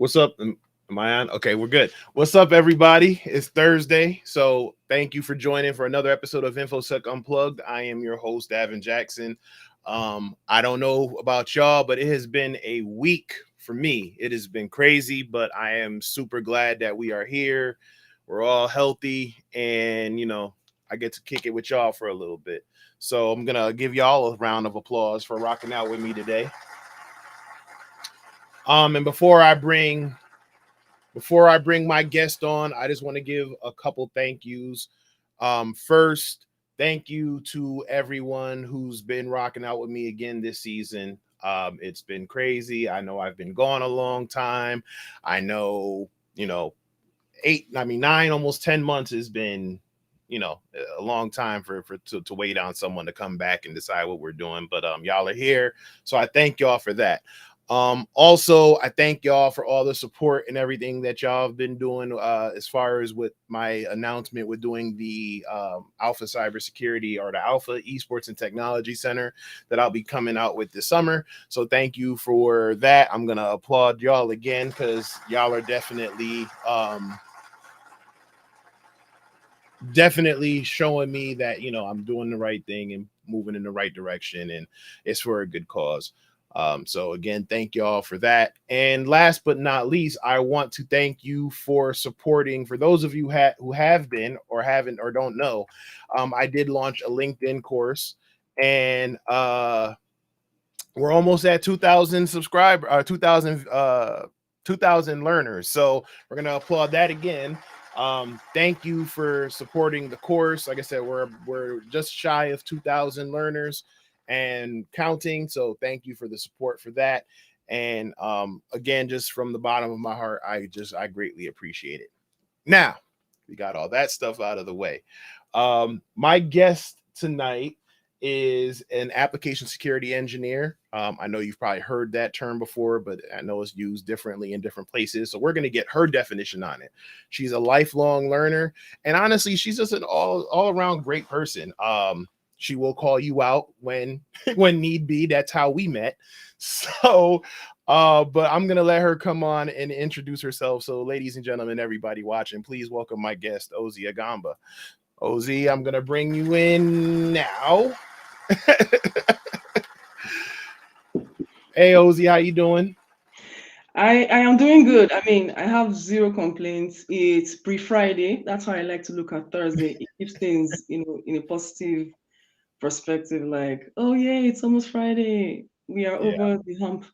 What's up? Am I on? Okay, we're good. What's up, everybody? It's Thursday, so thank you for joining for another episode of InfoSec Unplugged. I am your host, Davin Jackson. I don't know about y'all, but it has been a week for me. It has been crazy, but I am super glad that we are here. We're all healthy, and I get to kick it with y'all for a little bit. So I'm gonna give y'all a round of applause for rocking out with me today. And before I bring my guest on, I just want to give a couple thank yous. First, thank you to everyone who's been rocking out with me again this season. It's been crazy. I know I've been gone a long time. I know, 9, almost 10 months has been, a long time to wait on someone to come back and decide what we're doing. But y'all are here, so I thank y'all for that. Also, I thank y'all for all the support and everything that y'all have been doing as far as with my announcement with doing the Alpha Cybersecurity or the Alpha Esports and Technology Center that I'll be coming out with this summer. So thank you for that. I'm going to applaud y'all again because y'all are definitely showing me that, I'm doing the right thing and moving in the right direction, and it's for a good cause. So again, thank y'all for that. And last but not least, I want to thank you for supporting. For those of you who have been or haven't or don't know, I did launch a LinkedIn course, and we're almost at 2,000 subscribers, 2,000 learners. So we're gonna applaud that again. Thank you for supporting the course. Like I said, we're just shy of 2,000 learners and counting. So thank you for the support for that. And again, just from the bottom of my heart, I greatly appreciate it. Now we got all that stuff out of the way. My guest tonight is an application security engineer. I know you've probably heard that term before, but I know it's used differently in different places. So we're going to get her definition on it. She's a lifelong learner, and honestly, she's just an all around great person. She will call you out when need be. That's how we met. So, but I'm gonna let her come on and introduce herself. So, ladies and gentlemen, everybody watching, please welcome my guest, Ozy Aghamba. Ozy, I'm gonna bring you in now. Hey, Ozy, how you doing? I am doing good. I mean, I have zero complaints. It's pre-Friday. That's how I like to look at Thursday. It keeps things, in a positive perspective, like, oh yeah, it's almost Friday. We are Yeah, over the hump.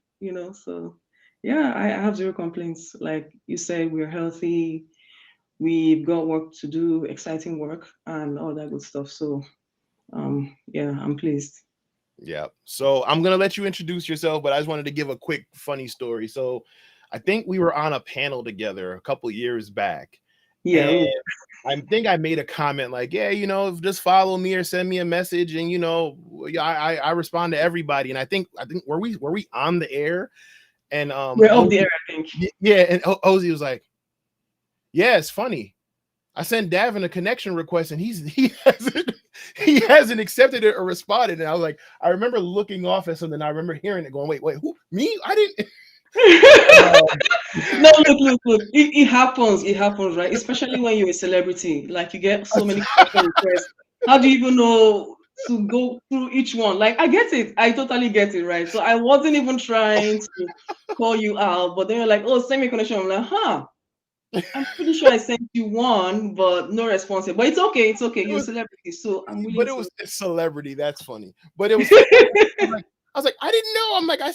So yeah, I have zero complaints. Like you said, we're healthy, we've got work to do, exciting work and all that good stuff. So yeah, I'm pleased. yeah. So I'm gonna let you introduce yourself, but I just wanted to give a quick funny story. So I think we were on a panel together a couple years back, Yeah. and Oh, I think I made a comment like, yeah, just follow me or send me a message, and yeah, I respond to everybody. And I think were we on the air? And we're off the air, I think. yeah, and Ozy was like, yeah, it's funny. I sent Davin a connection request, and he hasn't accepted it or responded. And I was like, I remember looking off at something. I remember hearing it, going, wait, who? Me? I didn't. No, look. It happens. It happens, right? Especially when you're a celebrity. Like you get so many connection requests. How do you even know to go through each one? Like I get it. I totally get it, right? So I wasn't even trying to call you out, but then you're like, oh, send me a connection. I'm like, huh. I'm pretty sure I sent you one, but no response. But it's okay. It's okay. It You're a was, celebrity, so I'm but willing it to. was a celebrity. That's funny. But it was funny. I was like, I didn't know. I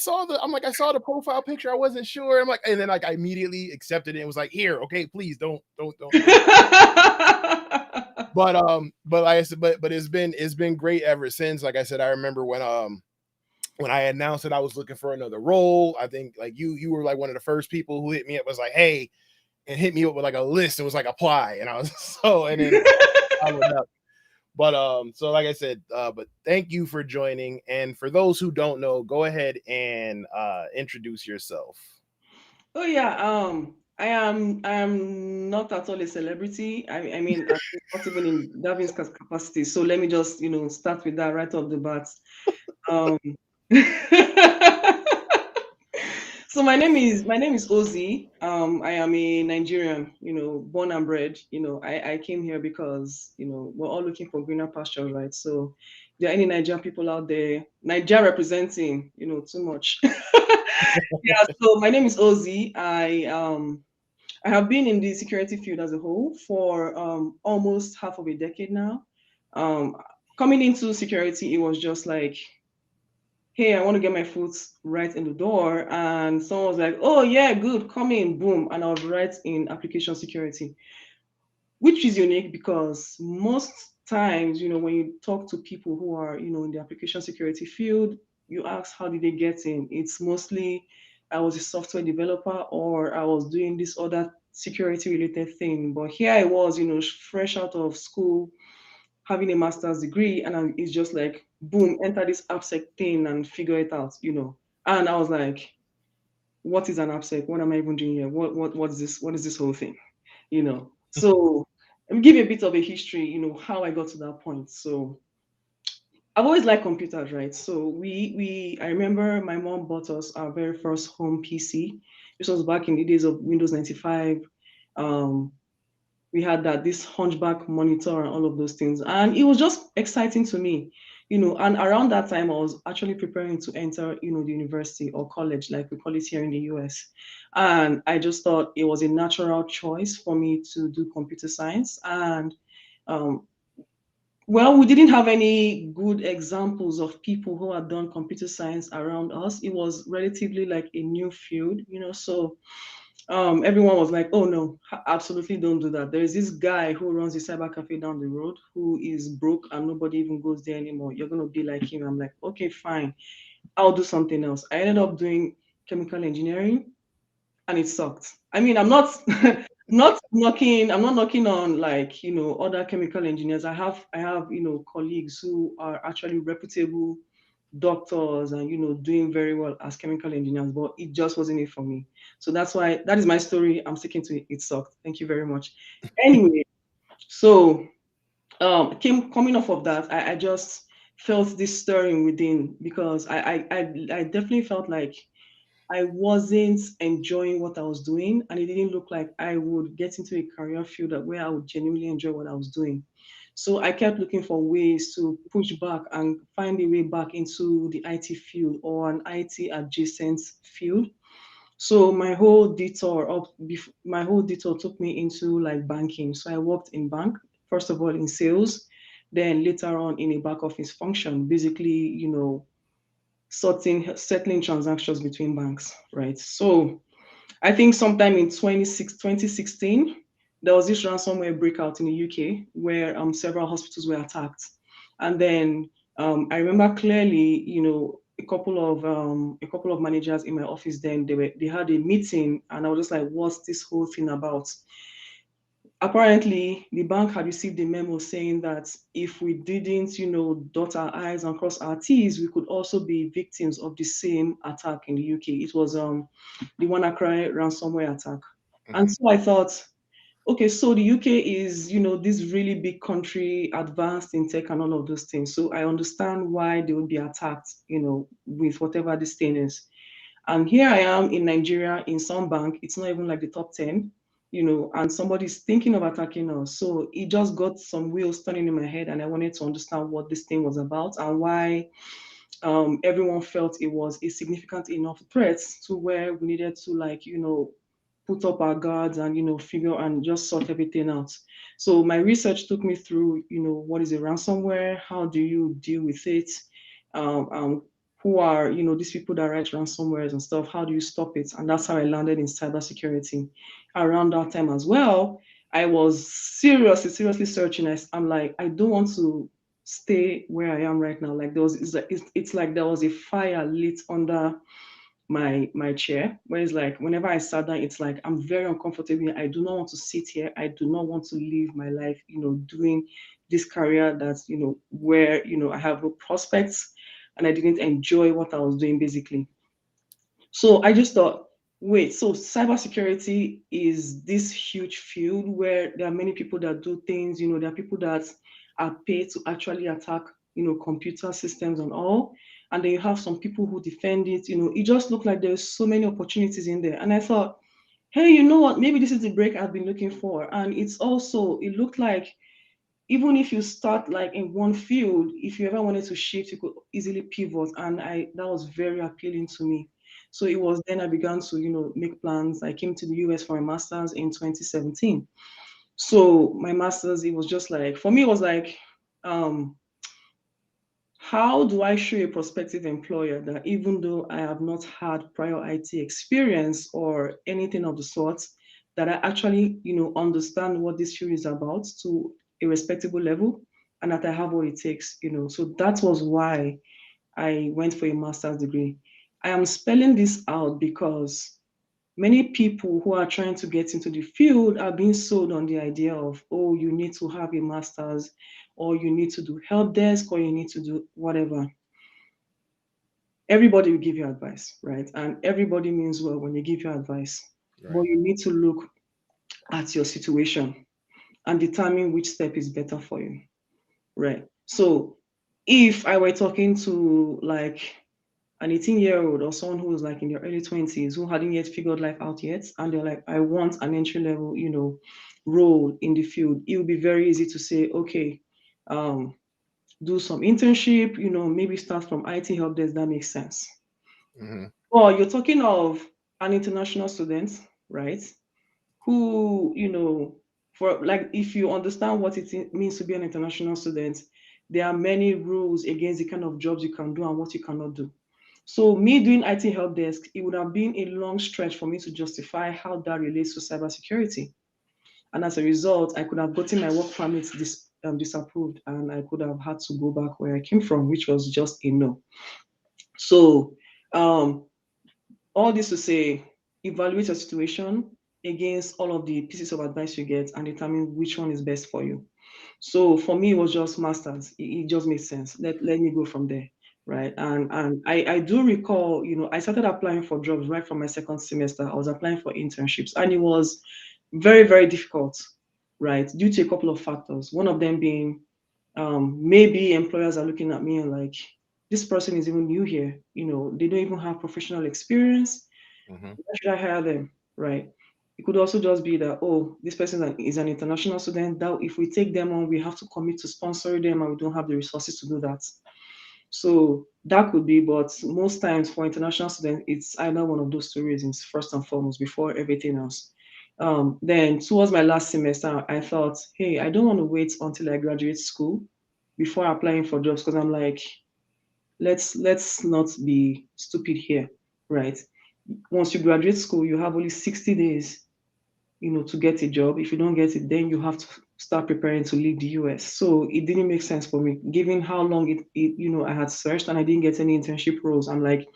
saw the profile picture. I wasn't sure. I'm like, and then like I immediately accepted it. And was like, here, okay, please don't. But like I said, but it's been great ever since. Like I said, I remember when I announced that I was looking for another role. I think like you were like one of the first people who hit me up, was like, hey, and hit me up with like a list and was like, apply. And I was and then followed up. But so like I said, but thank you for joining. And for those who don't know, go ahead and introduce yourself. Oh yeah, I am not at all a celebrity. I mean, not even in Davin's capacity. So let me just start with that right off the bat. Um, So my name is Ozy. I am a Nigerian, born and bred. I came here because we're all looking for greener pastures, right? So, if there are any Nigerian people out there, Nigeria representing, too much. Yeah. So my name is Ozy. I have been in the security field as a whole for almost half of a decade now. Um, Coming into security, it was just like, hey, I want to get my foot right in the door. And someone was like, oh, yeah, good, come in, boom. And I was right in application security, which is unique because most times, when you talk to people who are, in the application security field, you ask, how did they get in? It's mostly, I was a software developer or I was doing this other security related thing. But here I was, fresh out of school, having a master's degree, and it's just like, boom, enter this AppSec thing and figure it out. And I was like, what is an AppSec? What am I even doing here? What is this? What is this whole thing? So let me give you a bit of a history, how I got to that point. So I've always liked computers, right? So I remember my mom bought us our very first home PC. This was back in the days of Windows 95. Um, we had that this hunchback monitor and all of those things, and it was just exciting to me. And around that time I was actually preparing to enter the university or college, like we call it here in the US. And I just thought it was a natural choice for me to do computer science. And um, well, we didn't have any good examples of people who had done computer science around us. It was relatively like a new field, so everyone was like, "Oh no, absolutely don't do that." There is this guy who runs a cyber cafe down the road who is broke and nobody even goes there anymore. You're gonna be like him. I'm like, okay, fine, I'll do something else. I ended up doing chemical engineering, and it sucked. I mean, I'm not not knocking. I'm not knocking on like other chemical engineers. I have colleagues who are actually reputable doctors and doing very well as chemical engineers, but it just wasn't it for me. So that's why that is my story. I'm sticking to it. It sucked. Thank you very much. Anyway, so came coming off of that, I just felt this stirring within because I definitely felt like I wasn't enjoying what I was doing, and it didn't look like I would get into a career field where I would genuinely enjoy what I was doing. So I kept looking for ways to push back and find a way back into the IT field or an IT adjacent field. So my whole detour took me into like banking. So I worked in bank, first of all in sales, then later on in a back office function, basically, settling transactions between banks, right? So I think sometime in 2016, there was this ransomware breakout in the UK where several hospitals were attacked. And then I remember clearly, a couple of managers in my office then they had a meeting, and I was just like, what's this whole thing about? Apparently, the bank had received a memo saying that if we didn't, dot our I's and cross our T's, we could also be victims of the same attack in the UK. It was the WannaCry ransomware attack. And Mhm. so I thought, okay, so the UK is, this really big country, advanced in tech and all of those things. So I understand why they would be attacked, with whatever this thing is. And here I am in Nigeria in some bank. It's not even like the top 10, and somebody's thinking of attacking us. So it just got some wheels turning in my head, and I wanted to understand what this thing was about and why everyone felt it was a significant enough threat to where we needed to, like, put up our guards and, figure and just sort everything out. So my research took me through, what is a ransomware? How do you deal with it? Um, who are these people that write ransomwares and stuff? How do you stop it? And that's how I landed in cybersecurity. Around that time as well, I was seriously searching. I'm like, I don't want to stay where I am right now. Like it's like there was a fire lit under my chair, where it's like whenever I sat down, it's like I'm very uncomfortable. I do not want to sit here. I do not want to live my life, doing this career that's, where, I have no prospects, and I didn't enjoy what I was doing basically. So I just thought, wait, so cybersecurity is this huge field where there are many people that do things, there are people that are paid to actually attack, computer systems and all. and then you have some people who defend it. It just looked like there's so many opportunities in there. And I thought, hey, you know what? Maybe this is the break I've been looking for. And it looked like even if you start like in one field, if you ever wanted to shift, you could easily pivot. And that was very appealing to me. So it was then I began to, make plans. I came to the US for my master's in 2017. So my master's, it was just like, for me, it was like, um, how do I show a prospective employer that even though I have not had prior IT experience or anything of the sort, that I actually, understand what this field is about to a respectable level, and that I have what it takes. So that was why I went for a master's degree. I am spelling this out because many people who are trying to get into the field are being sold on the idea of, oh, you need to have a master's, or you need to do help desk, or you need to do whatever. Everybody will give you advice, right? And everybody means well when they give you advice. But Right. you need to look at your situation and determine which step is better for you, right? So if I were talking to like an 18-year-old or someone who was like in their early 20s who hadn't yet figured life out yet, and they're like, I want an entry level, role in the field, it would be very easy to say, okay, um, do some internship, maybe start from IT help desk, that makes sense. Mm-hmm. Or you're talking of an international student, right? Who, for like, if you understand what means to be an international student, there are many rules against the kind of jobs you can do and what you cannot do. So me doing IT help desk, it would have been a long stretch for me to justify how that relates to cybersecurity. And as a result, I could have gotten my work permit disapproved, and I could have had to go back where I came from, which was just a no. So um, all this to say, evaluate your situation against all of the pieces of advice you get and determine which one is best for you. So for me, it was just masters. It just made sense. Let me go from there, right? And I do recall, I started applying for jobs right from my second semester. I was applying for internships, and it was very, very difficult, right? Due to a couple of factors. One of them being maybe employers are looking at me and like, this person is even new here. They don't even have professional experience. Mm-hmm. Why should I hire them? Right. It could also just be that, oh, this person is an international student. That if we take them on, we have to commit to sponsor them, and we don't have the resources to do that. So that could be, but most times for international students, it's either one of those two reasons, first and foremost, before everything else. Then towards my last semester, I thought, hey, I don't want to wait until I graduate school before applying for jobs, because I'm like, let's not be stupid here, right? Once you graduate school, you have only 60 days, to get a job. If you don't get it, then you have to start preparing to leave the US. So it didn't make sense for me, given how long I had searched and I didn't get any internship roles. I'm like,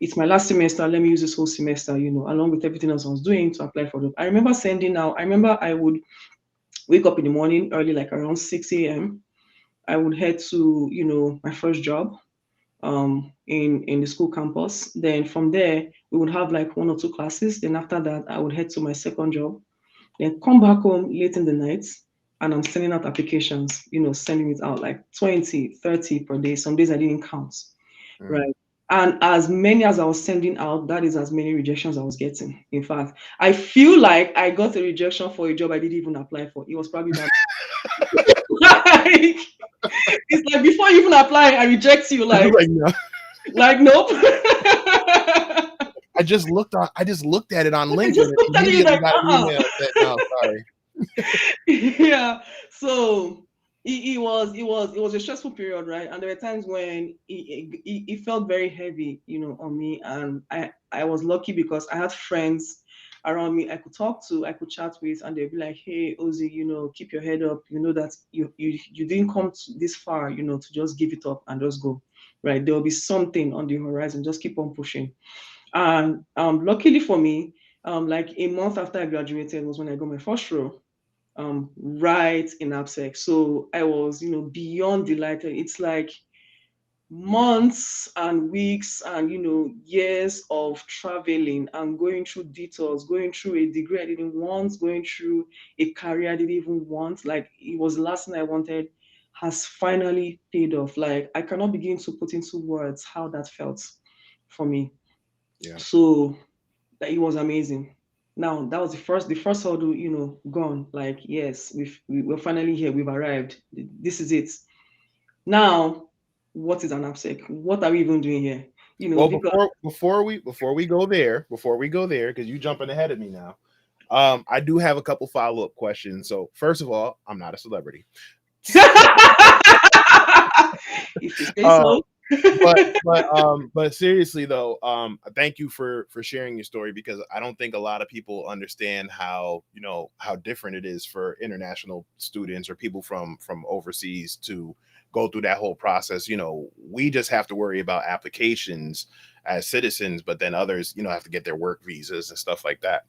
it's my last semester. Let me use this whole semester, along with everything else I was doing to apply for them. I remember I would wake up in the morning early, like around 6 a.m. I would head to, my first job in the school campus. Then from there, we would have like one or two classes. Then after that, I would head to my second job. Then come back home late in the night, and I'm sending out applications, sending it out like 20, 30 per day. Some days I didn't count, Mm. right? And as many as I was sending out, that is as many rejections I was getting. In fact, I feel like I got a rejection for a job I didn't even apply for. It was probably that. Like, it's like before you even apply, I reject you. Like, Like, no. nope. I just looked at it on I LinkedIn just and looked at you immediately like, got an email that said, no, sorry. yeah. So it was a stressful period, right? And there were times when it felt very heavy, on me. And I was lucky because I had friends around me I could talk to, I could chat with, and they'd be like, hey, Ozy, keep your head up. You know that you didn't come this far, to just give it up and just go. Right. There will be something on the horizon. Just keep on pushing. And luckily for me, like a month after I graduated was when I got my first role, right in AppSec. So I was, beyond delighted. It's like months and weeks and years of traveling and going through detours, going through a degree I didn't want, going through a career I didn't even want. Like it was the last thing I wanted. has finally paid off. Like I cannot begin to put into words how that felt for me. Yeah. So it was amazing. Now that was the first hurdle, gone. Like yes, we're finally here. We've arrived. This is it. Now, what is an AppSec? What are we even doing here? Well, Because before we go there, because you jumping ahead of me now. I do have a couple follow-up questions. So first of all, I'm not a celebrity. if you say Uh, so. but seriously though, thank you for sharing your story, because I don't think a lot of people understand how, how different it is for international students or people from overseas to go through that whole process. We just have to worry about applications as citizens, but then others, have to get their work visas and stuff like that.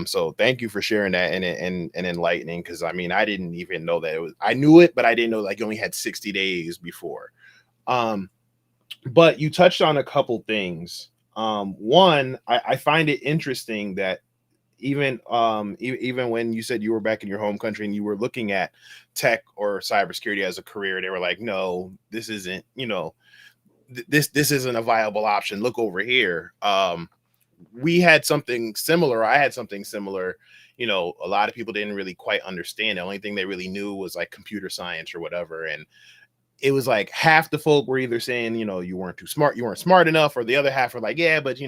So thank you for sharing that and enlightening, because I mean, I didn't even know that it was, I knew it, but I didn't know like you only had 60 days before. um but you touched on a couple things. One, I find it interesting that even when you said you were back in your home country and you were looking at tech or cybersecurity as a career, they were like, no, this isn't, this isn't a viable option. Look over here. We had something similar. I had something similar. A lot of people didn't really quite understand. The only thing they really knew was like computer science or whatever. And it was like half the folk were either saying, you weren't too smart, you weren't smart enough, or the other half were like, yeah, but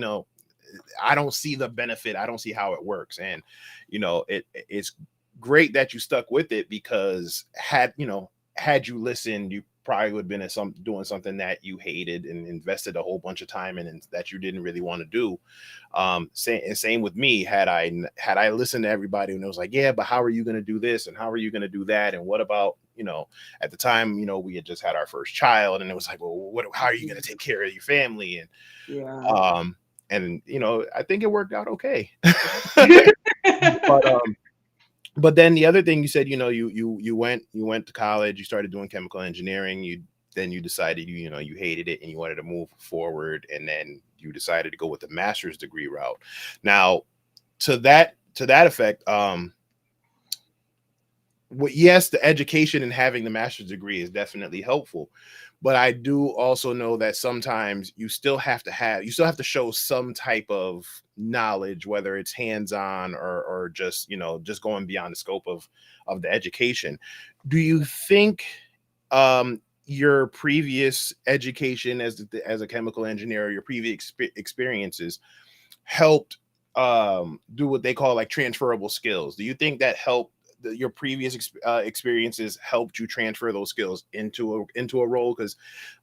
I don't see the benefit. I don't see how it works. And it's great that you stuck with it, because had you listened, you probably would have been doing something that you hated and invested a whole bunch of time in, and that you didn't really want to do. Same with me. Had I listened to everybody and it was like, yeah, but how are you going to do this and how are you going to do that, and what about, at the time, we had just had our first child, and it was like, well, how are you going to take care of your family? And Yeah. um I think it worked out okay. but but then the other thing you said, you went to college, you started doing chemical engineering, you decided you hated it and you wanted to move forward, and then you decided to go with the master's degree route. Now, to that effect, yes, the education and having the master's degree is definitely helpful, but I do also know that sometimes you still have to show some type of knowledge, whether it's hands-on or just just going beyond the scope of the education. Do you think your previous education as a chemical engineer, your previous experiences helped do what they call like transferable skills? Do you think that helped your previous experiences helped you transfer those skills into a role? Because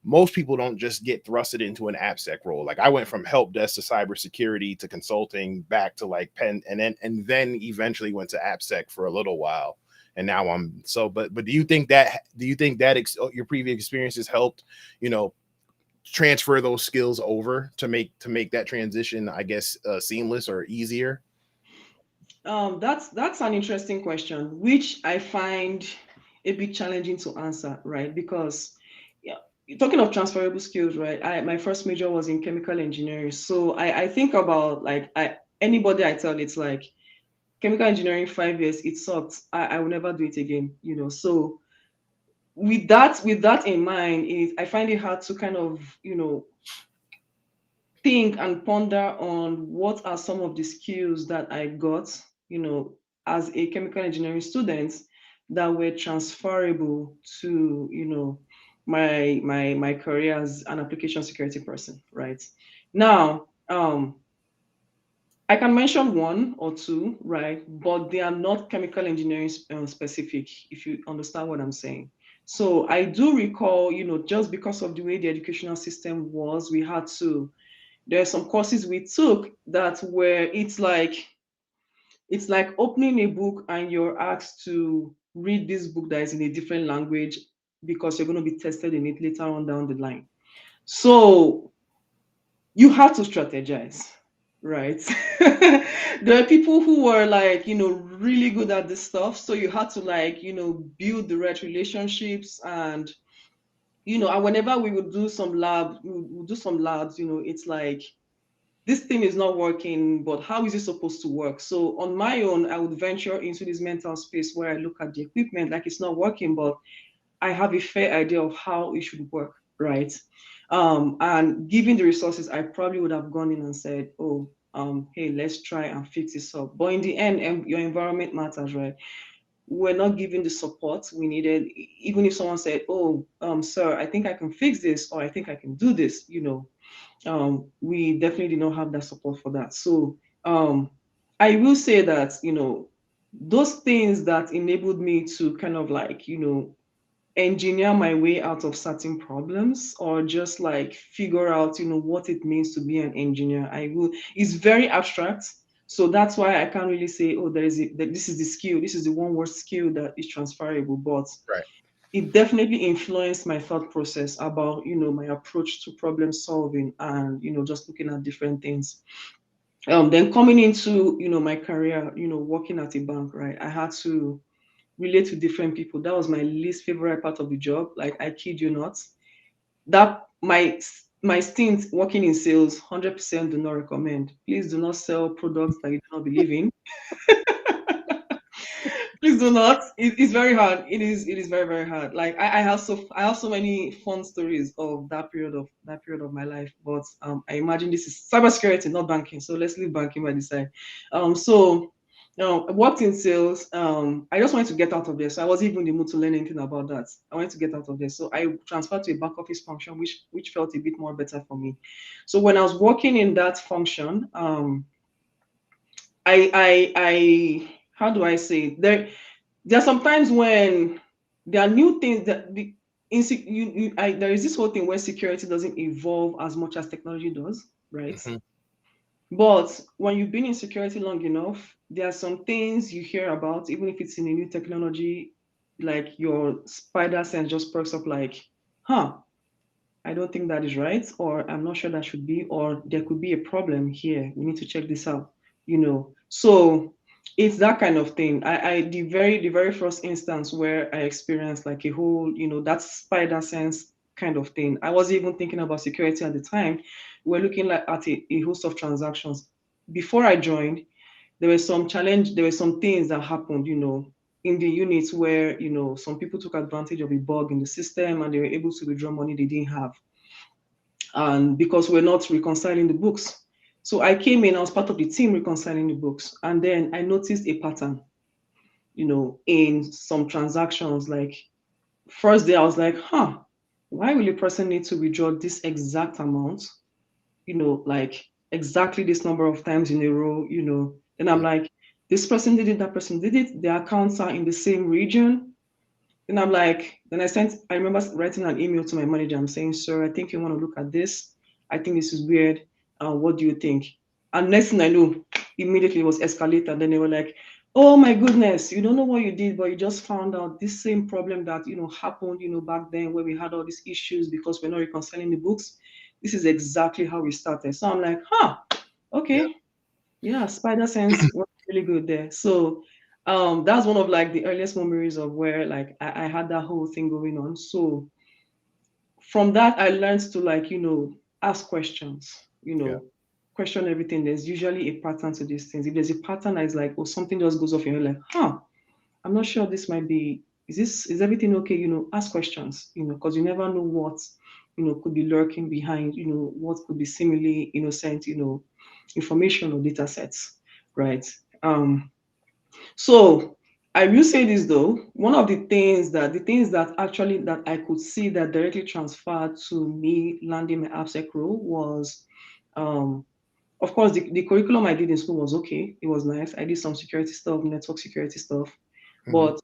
most people don't just get thrusted into an AppSec role. Like I went from help desk to cybersecurity to consulting back to like pen, and then eventually went to AppSec for a little while, and now I'm so. But do you think that your previous experiences helped, you know, transfer those skills over to make that transition, I guess, seamless or easier? That's an interesting question, which I find a bit challenging to answer, right? Because yeah, talking of transferable skills, right? My first major was in chemical engineering, so I think about like anybody I tell it's like chemical engineering 5 years it sucked. I will never do it again, So with that in mind, I find it hard to kind of think and ponder on what are some of the skills that I got, as a chemical engineering student that were transferable to, my career as an application security person, right? Now, I can mention one or two, right? But they are not chemical engineering specific, if you understand what I'm saying. So I do recall, just because of the way the educational system was, we had to there are some courses we took that where it's like opening a book and you're asked to read this book that is in a different language because you're going to be tested in it later on down the line. So you have to strategize, right? There are people who were like, really good at this stuff. So you had to like, build the right relationships and whenever we would do some we would do some labs, it's like this thing is not working, but how is it supposed to work? So on my own, I would venture into this mental space where I look at the equipment like it's not working, but I have a fair idea of how it should work, right? And given the resources, I probably would have gone in and said, oh, hey, let's try and fix this up. But in the end, your environment matters, right? We're not given the support we needed. Even if someone said, oh, sir, I think I can fix this, or I think I can do this, we definitely did not have that support for that. So I will say that, those things that enabled me to kind of like, engineer my way out of certain problems, or just like figure out, what it means to be an engineer. It's very abstract. So that's why I can't really say, oh, that this is the skill, this is the one word skill that is transferable. But Right. it definitely influenced my thought process about, my approach to problem solving, and, just looking at different things. Then coming into, my career, working at a bank, right? I had to relate to different people. That was my least favorite part of the job. Like, I kid you not. That my stint working in sales, 100% do not recommend. Please do not sell products that you do not believe in. Please do not. It's very hard. It is very, very hard. Like, I have so many fun stories of that period of my life. But I imagine this is cybersecurity, not banking. So let's leave banking by the side. So I worked in sales. I just wanted to get out of there. So I wasn't even in the mood to learn anything about that. I wanted to get out of there. So I transferred to a back office function, which felt a bit more better for me. So when I was working in that function, I how do I say it? There are sometimes when there are new things that there is this whole thing where security doesn't evolve as much as technology does, right? Hmm. But when you've been in security long enough, there are some things you hear about, even if it's in a new technology, like your spider sense just perks up, like, huh, I don't think that is right, or I'm not sure that should be, or there could be a problem here. We need to check this out. So it's that kind of thing. The very first instance where I experienced like a whole, that spider sense kind of thing. I wasn't even thinking about security at the time. We're looking like at a host of transactions. Before I joined, there were some things that happened, in the units where, some people took advantage of a bug in the system, and they were able to withdraw money they didn't have, and because we're not reconciling the books. So I came in, I was part of the team reconciling the books, and then I noticed a pattern, in some transactions. Like, first day I was like, huh, why will a person need to withdraw this exact amount, like exactly this number of times in a row, Then I'm Yeah. like, this person did it, that person did it, their accounts are in the same region. Then I'm like, I remember writing an email to my manager. I'm saying, sir, I think you want to look at this. I think this is weird. What do you think? And next thing I know, immediately it was escalated. And then they were like, oh my goodness, you don't know what you did, but you just found out this same problem that, happened, back then, where we had all these issues because we're not reconciling the books. This is exactly how we started. So I'm like, huh, Yeah. okay. Yeah, spider sense was really good there. So that's one of like the earliest memories of where like I had that whole thing going on. So from that I learned to, like, ask questions, Yeah. question everything. There's usually a pattern to these things. If there's a pattern that is like, oh, something just goes off your head, like, huh, I'm not sure this might be, is everything okay? Ask questions, because you never know what, could be lurking behind, what could be seemingly innocent, information or data sets, right? So I will say this though, one of the things that actually that I could see that directly transferred to me landing my AppSec role was, um, of course, the curriculum I did in school was okay. It was nice. I did some security stuff, network security stuff. Hmm. But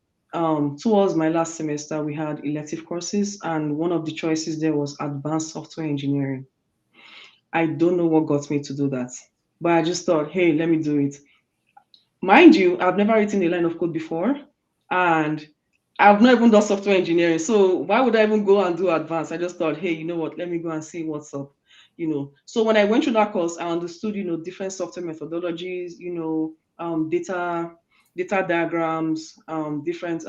towards my last semester, we had elective courses, and one of the choices there was advanced software engineering. I don't know what got me to do that, but I just thought, hey, let me do it. Mind you, I've never written a line of code before, and I've not even done software engineering. So why would I even go and do advanced? I just thought, hey, you know what? Let me go and see what's up. So when I went through that course, I understood, different software methodologies, data diagrams, different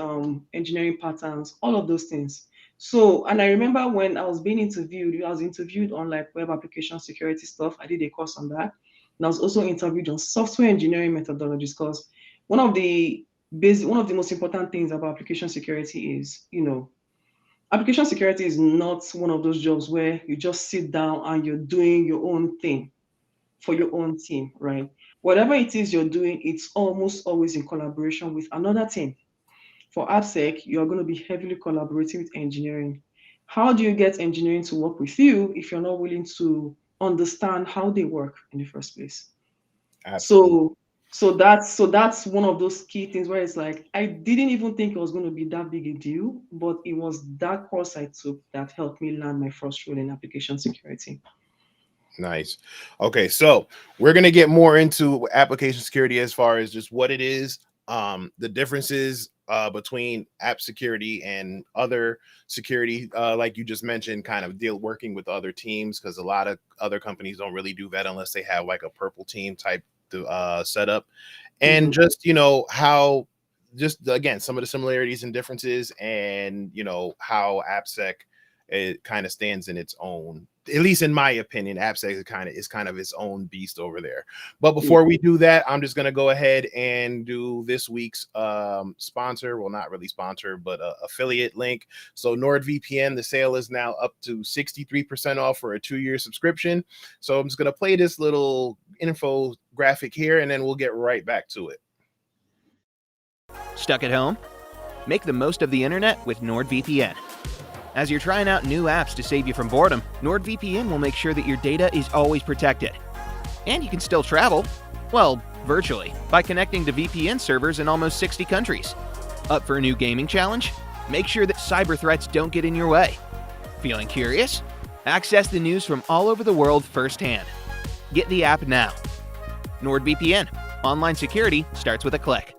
engineering patterns, all of those things. So, and I remember when I was being interviewed, I was interviewed on like web application security stuff. I did a course on that. And I was also interviewed on software engineering methodologies, because one of the one of the most important things about application security is, application security is not one of those jobs where you just sit down and you're doing your own thing for your own team, right? Whatever it is you're doing, it's almost always in collaboration with another team. For AppSec, you're going to be heavily collaborating with engineering. How do you get engineering to work with you if you're not willing to understand how they work in the first place? Absolutely. So that's one of those key things where it's like I didn't even think it was going to be that big a deal, but it was that course I took that helped me land my first role in application security. Nice. Okay, so we're gonna get more into application security as far as just what it is, the differences between app security and other security, like you just mentioned, kind of deal working with other teams because a lot of other companies don't really do that unless they have like a purple team type setup, and Mhm. just how just again some of the similarities and differences, and how AppSec it kind of stands in its own, at least in my opinion. AppSec is kind of its own beast over there. But Yeah. before we do that, I'm just gonna go ahead and do this week's sponsor. Well, not really sponsor, but affiliate link. So NordVPN, the sale is now up to 63% off for a 2-year subscription. So I'm just gonna play this little infographic here, and then we'll get right back to it. Stuck at home? Make the most of the internet with NordVPN. As you're trying out new apps to save you from boredom, NordVPN will make sure that your data is always protected. And you can still travel, well, virtually, by connecting to VPN servers in almost 60 countries. Up for a new gaming challenge? Make sure that cyber threats don't get in your way. Feeling curious? Access the news from all over the world firsthand. Get the app now. NordVPN. Online security starts with a click.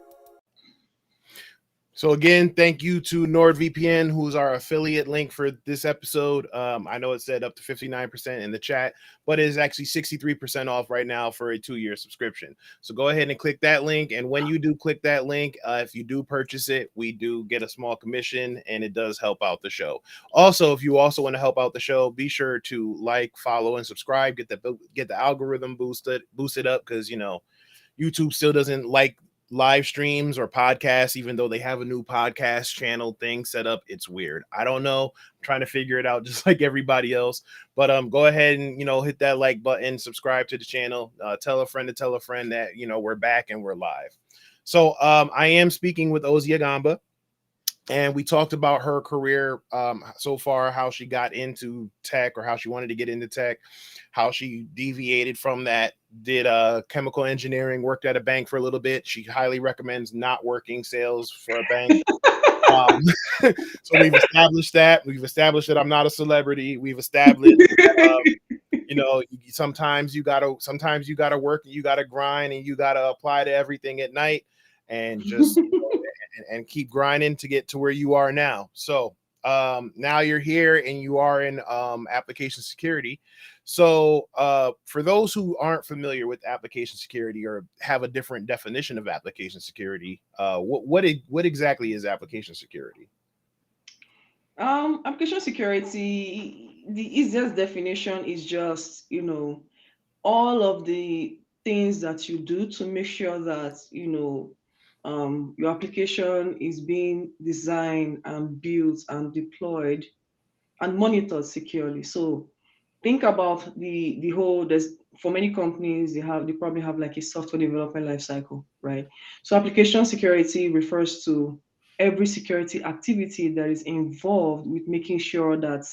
So again, thank you to NordVPN, who's our affiliate link for this episode. I know it said up to 59% in the chat, but it is actually 63% off right now for a 2-year subscription. So go ahead and click that link. And when you do click that link, if you do purchase it, we do get a small commission, and it does help out the show. Also, if you also want to help out the show, be sure to like, follow, and subscribe. Get the algorithm boosted up, because YouTube still doesn't like live streams or podcasts, even though they have a new podcast channel thing set up. It's weird. I don't know. I'm trying to figure it out just like everybody else. But go ahead and hit that like button, subscribe to the channel, tell a friend to tell a friend that we're back and we're live. So I am speaking with Ozy Aghamba, and we talked about her career so far, how she got into tech, or how she wanted to get into tech, how she deviated from that, did chemical engineering, worked at a bank for a little bit. She highly recommends not working sales for a bank. um, so we've established that I'm not a celebrity. We've established that, sometimes you gotta work, and you gotta grind, and you gotta apply to everything at night, and just and keep grinding to get to where you are now. So now you're here, and you are in application security. So for those who aren't familiar with application security, or have a different definition of application security, what exactly is application security? Application security, the easiest definition is just, all of the things that you do to make sure that, your application is being designed and built and deployed and monitored securely. So think about the whole, there's for many companies they probably have like a software development life cycle, right? So application security refers to every security activity that is involved with making sure that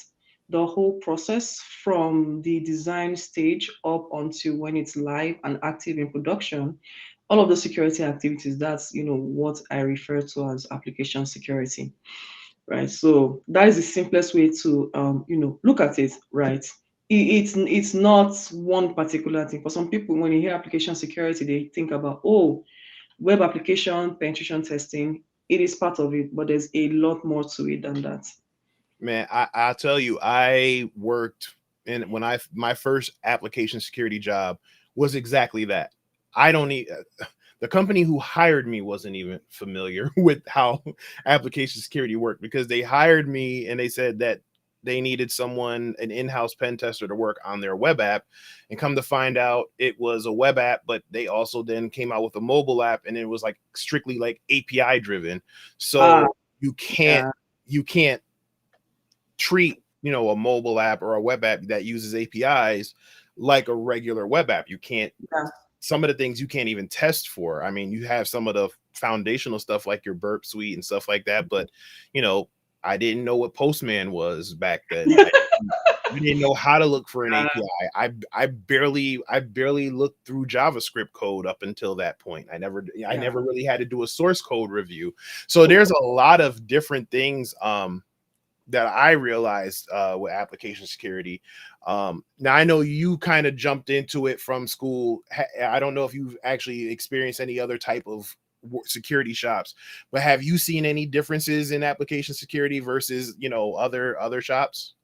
the whole process from the design stage up until when it's live and active in production, all of the security activities, that's what I refer to as application security, right? So that is the simplest way to look at it, right? It's not one particular thing. For some people, when you hear application security, they think about, oh, web application penetration testing. It is part of it, but there's a lot more to it than that. Man, I'll tell you, I worked in my first application security job was exactly that. I don't need the company who hired me wasn't even familiar with how application security worked, because they hired me and they said that they needed someone, an in-house pen tester, to work on their web app. And come to find out, it was a web app, but they also then came out with a mobile app, and it was like strictly like API driven. Ah, So you can't yeah. you can't treat, you know, a mobile app or a web app that uses APIs like a regular web app. You can't, some of the things you can't even test for. I mean, you have some of the foundational stuff like your burp suite and stuff like that, but you know, I didn't know what Postman was back then. I didn't know how to look for an API. I barely looked through JavaScript code up until that point. I never really had to do a source code review. So there's a lot of different things that I realized with application security. Now I know you kind of jumped into it from school. I don't know if you've actually experienced any other type of security shops, but have you seen any differences in application security versus, you know, other shops?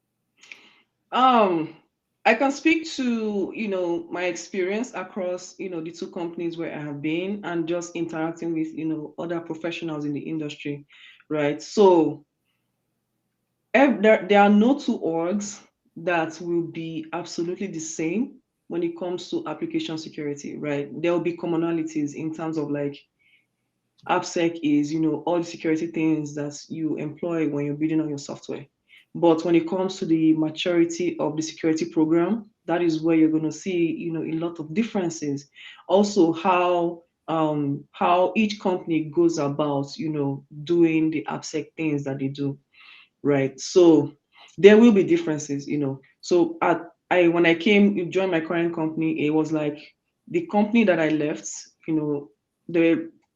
I can speak to, you know, my experience across, you know, the two companies where I have been and just interacting with, you know, other professionals in the industry, right? So there are no two orgs that will be absolutely the same when it comes to application security, right? There will be commonalities in terms of like AppSec is, you know, all the security things that you employ when you're building on your software. But when it comes to the maturity of the security program, that is where you're going to see, you know, a lot of differences. Also, how each company goes about, you know, doing the AppSec things that they do, right? So there will be differences, you know. So when I came joined my current company, it was like the company that I left, you know,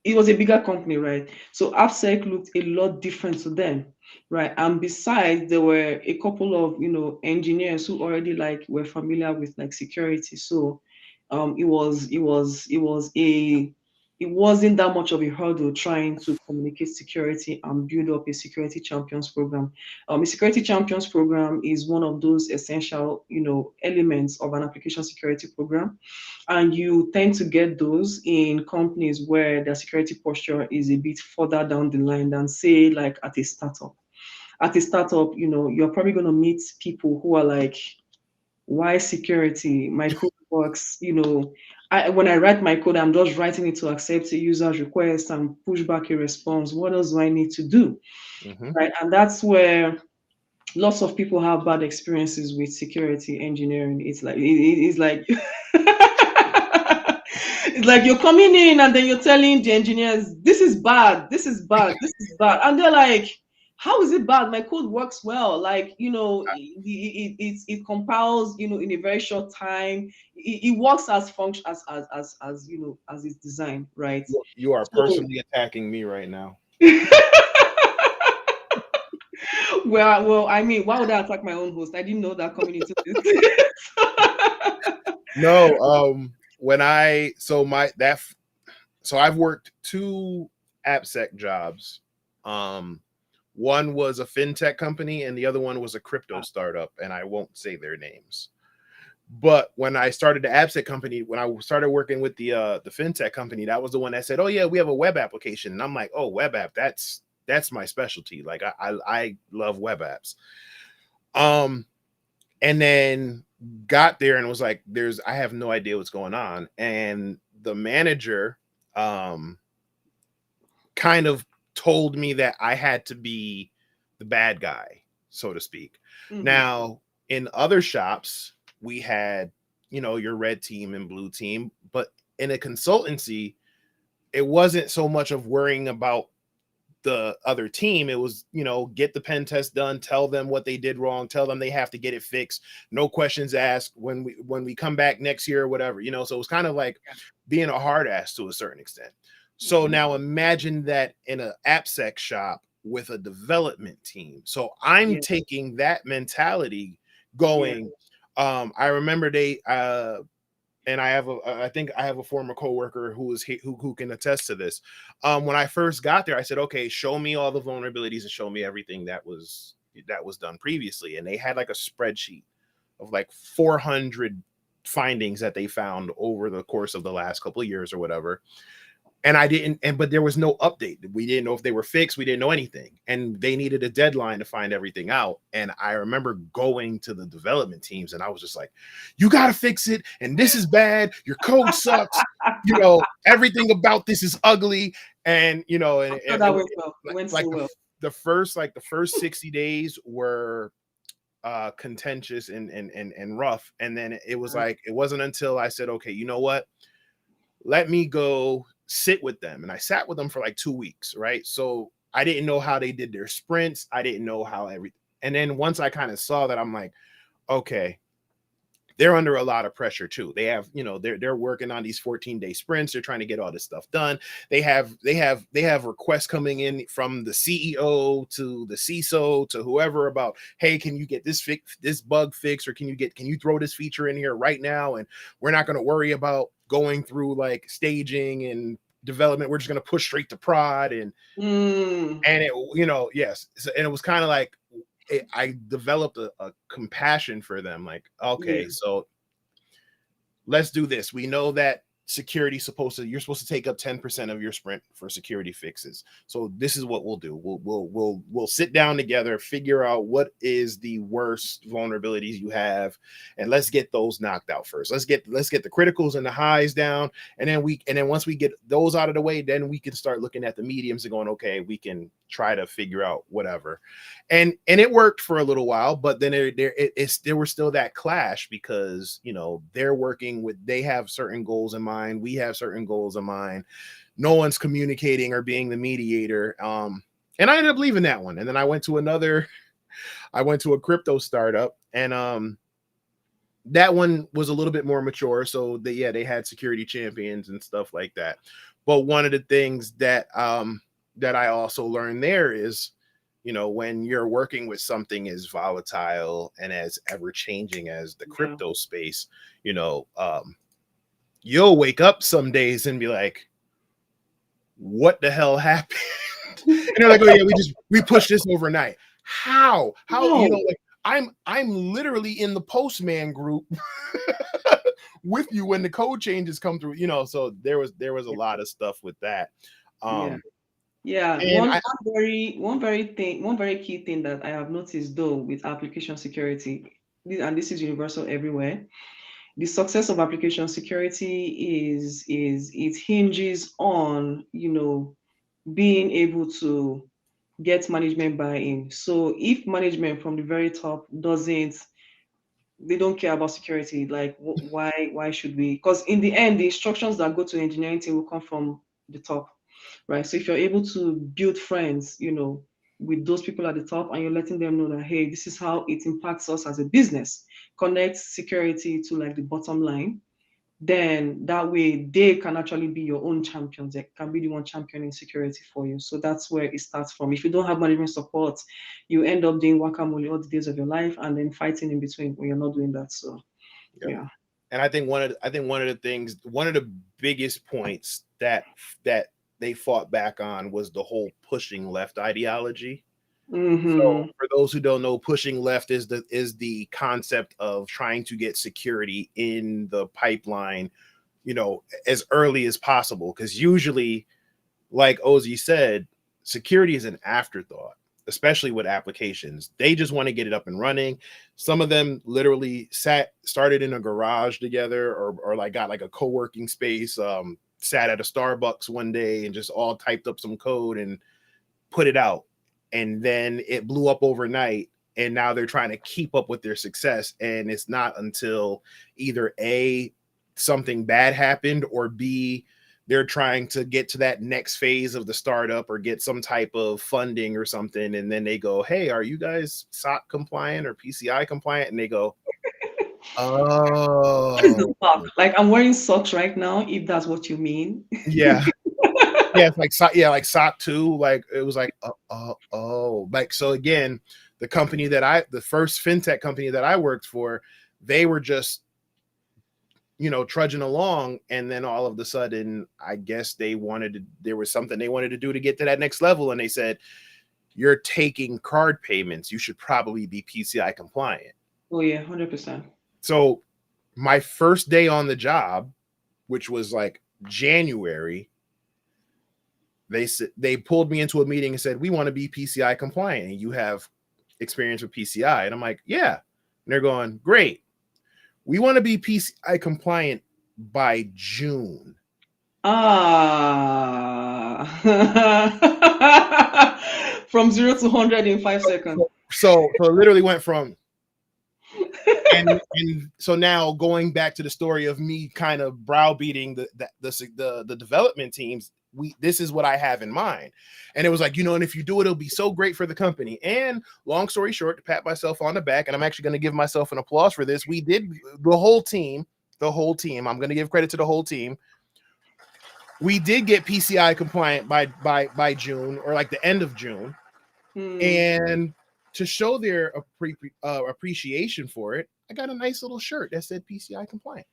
it was a bigger company, right? So AppSec looked a lot different to them, right? And besides, there were a couple of, you know, engineers who already like were familiar with like security. So it wasn't that much of a hurdle trying to communicate security and build up a security champions program. A security champions program is one of those essential, you know, elements of an application security program, and you tend to get those in companies where their security posture is a bit further down the line than, say, like at a startup. At a startup, you know, you're probably going to meet people who are like, why security? My code works, you know. When I write my code, I'm just writing it to accept a user's request and push back a response. What else do I need to do? Right. And that's where lots of people have bad experiences with security engineering. It's like it's like it's like you're coming in and then you're telling the engineers, this is bad, this is bad, this is bad. And they're like, how is it bad? My code works well. Like, you know, it compiles, you know, in a very short time. It works as function as you know, as it's designed, right? You are personally attacking me right now. Well, I mean, why would I attack my own host? I didn't know that coming into this. No, I've worked 2 AppSec jobs. One was a fintech company and the other one was a crypto startup, and I won't say their names. But when I started the AppSec company, when I started working with the fintech company, that was the one that said, "Oh yeah, we have a web application." And I'm like, "Oh, web app, that's my specialty. Like I love web apps." And then got there and was like, I have no idea what's going on. And the manager kind of told me that I had to be the bad guy, so to speak. Now, in other shops, we had, you know, your red team and blue team, but in a consultancy, it wasn't so much of worrying about the other team. It was, you know, get the pen test done, tell them what they did wrong, tell them they have to get it fixed, no questions asked when we come back next year or whatever, you know. So it was kind of like being a hard ass to a certain extent. So now imagine that in an AppSec shop with a development team. So I'm taking that mentality going. I remember and I think I have a former coworker who can attest to this. When I first got there, I said, okay, show me all the vulnerabilities and show me everything that was done previously. And they had like a spreadsheet of like 400 findings that they found over the course of the last couple of years or whatever. And but there was no update. We didn't know if they were fixed. We didn't know anything. And they needed a deadline to find everything out. And I remember going to the development teams and I was just like, you got to fix it. And this is bad. Your code sucks. You know, everything about this is ugly. And, you know, and that went well. It went like so well. the first 60 days were contentious and rough. And then it was like, it wasn't until I said, okay, you know what, let me go sit with them. And I sat with them for like 2 weeks, right? So I didn't know how they did their sprints. I didn't know how everything. And then once I kind of saw that, I'm like, okay, they're under a lot of pressure too. They have, they're working on these 14-day sprints. They're trying to get all this stuff done. They have requests coming in from the CEO to the CISO to whoever about, hey, can you get this bug fixed, or can you throw this feature in here right now? And we're not going to worry about going through like staging and development. We're just going to push straight to prod. And it, yes. And it was kind of like, I developed a compassion for them. Like, okay, so let's do this. We know that you're supposed to take up 10% of your sprint for security fixes. So this is what we'll do. We'll sit down together, figure out what is the worst vulnerabilities you have, and let's get those knocked out first. Let's get the criticals and the highs down, and then once we get those out of the way, then we can start looking at the mediums and going, okay, we can try to figure out whatever. And it worked for a little while, but then there was still that clash because they have certain goals in mind, we have certain goals in mind, no one's communicating or being the mediator. And I ended up leaving that one, and then I went to a crypto startup, and that one was a little bit more mature, so they had security champions and stuff like that. But one of the things that I also learned there is, when you're working with something as volatile and as ever changing as the crypto space, you'll wake up some days and be like, what the hell happened? And they're like, oh yeah, we pushed this overnight. How, like I'm literally in the Postman group with you when the code changes come through, so there was a lot of stuff with that. One very key thing that I have noticed though with application security, and this is universal everywhere, the success of application security is it hinges on being able to get management buy-in. So if management from the very top they don't care about security, like why should we? Because in the end, the instructions that go to engineering team will come from the top, right? So if you're able to build friends, with those people at the top, and you're letting them know that, hey, this is how it impacts us as a business, connect security to like the bottom line, then that way they can actually be your own champions. They can be the one championing security for you. So that's where it starts from. If you don't have management support, you end up doing whack-a-mole all the days of your life and then fighting in between when you're not doing that. So yeah. And I think one of the biggest points that they fought back on was the whole pushing left ideology. So for those who don't know, pushing left is the concept of trying to get security in the pipeline, as early as possible. Because usually, like Ozy said, security is an afterthought, especially with applications. They just want to get it up and running. Some of them literally started in a garage together, or like got like a co-working space, sat at a Starbucks one day and just all typed up some code and put it out. And then it blew up overnight, and now they're trying to keep up with their success. And it's not until either A, something bad happened, or B, they're trying to get to that next phase of the startup or get some type of funding or something. And then they go, hey, are you guys SOC compliant or PCI compliant? And they go, oh. What is the SOC? Like, I'm wearing socks right now, if that's what you mean. Yeah. Yeah, it's like SOC 2. Like it was like like, so again, the first fintech company that I worked for, they were just trudging along, and then all of a sudden, I guess there was something they wanted to do to get to that next level, and they said, you're taking card payments, you should probably be PCI compliant. Oh yeah, 100%. So my first day on the job, which was like January, they pulled me into a meeting and said, we want to be PCI compliant, and you have experience with PCI. And I'm like, yeah. And they're going, great. We want to be PCI compliant by June. From 0 to 100 in 5 seconds. So it literally went from and so now going back to the story of me kind of browbeating the development teams, this is what I have in mind. And it was like, and if you do it, it'll be so great for the company. And long story short, to pat myself on the back, and I'm actually going to give myself an applause for this, we did, the whole team, I'm going to give credit to the whole team. We did get PCI compliant by June, or like the end of June. And to show their appreciation for it, I got a nice little shirt that said PCI compliant.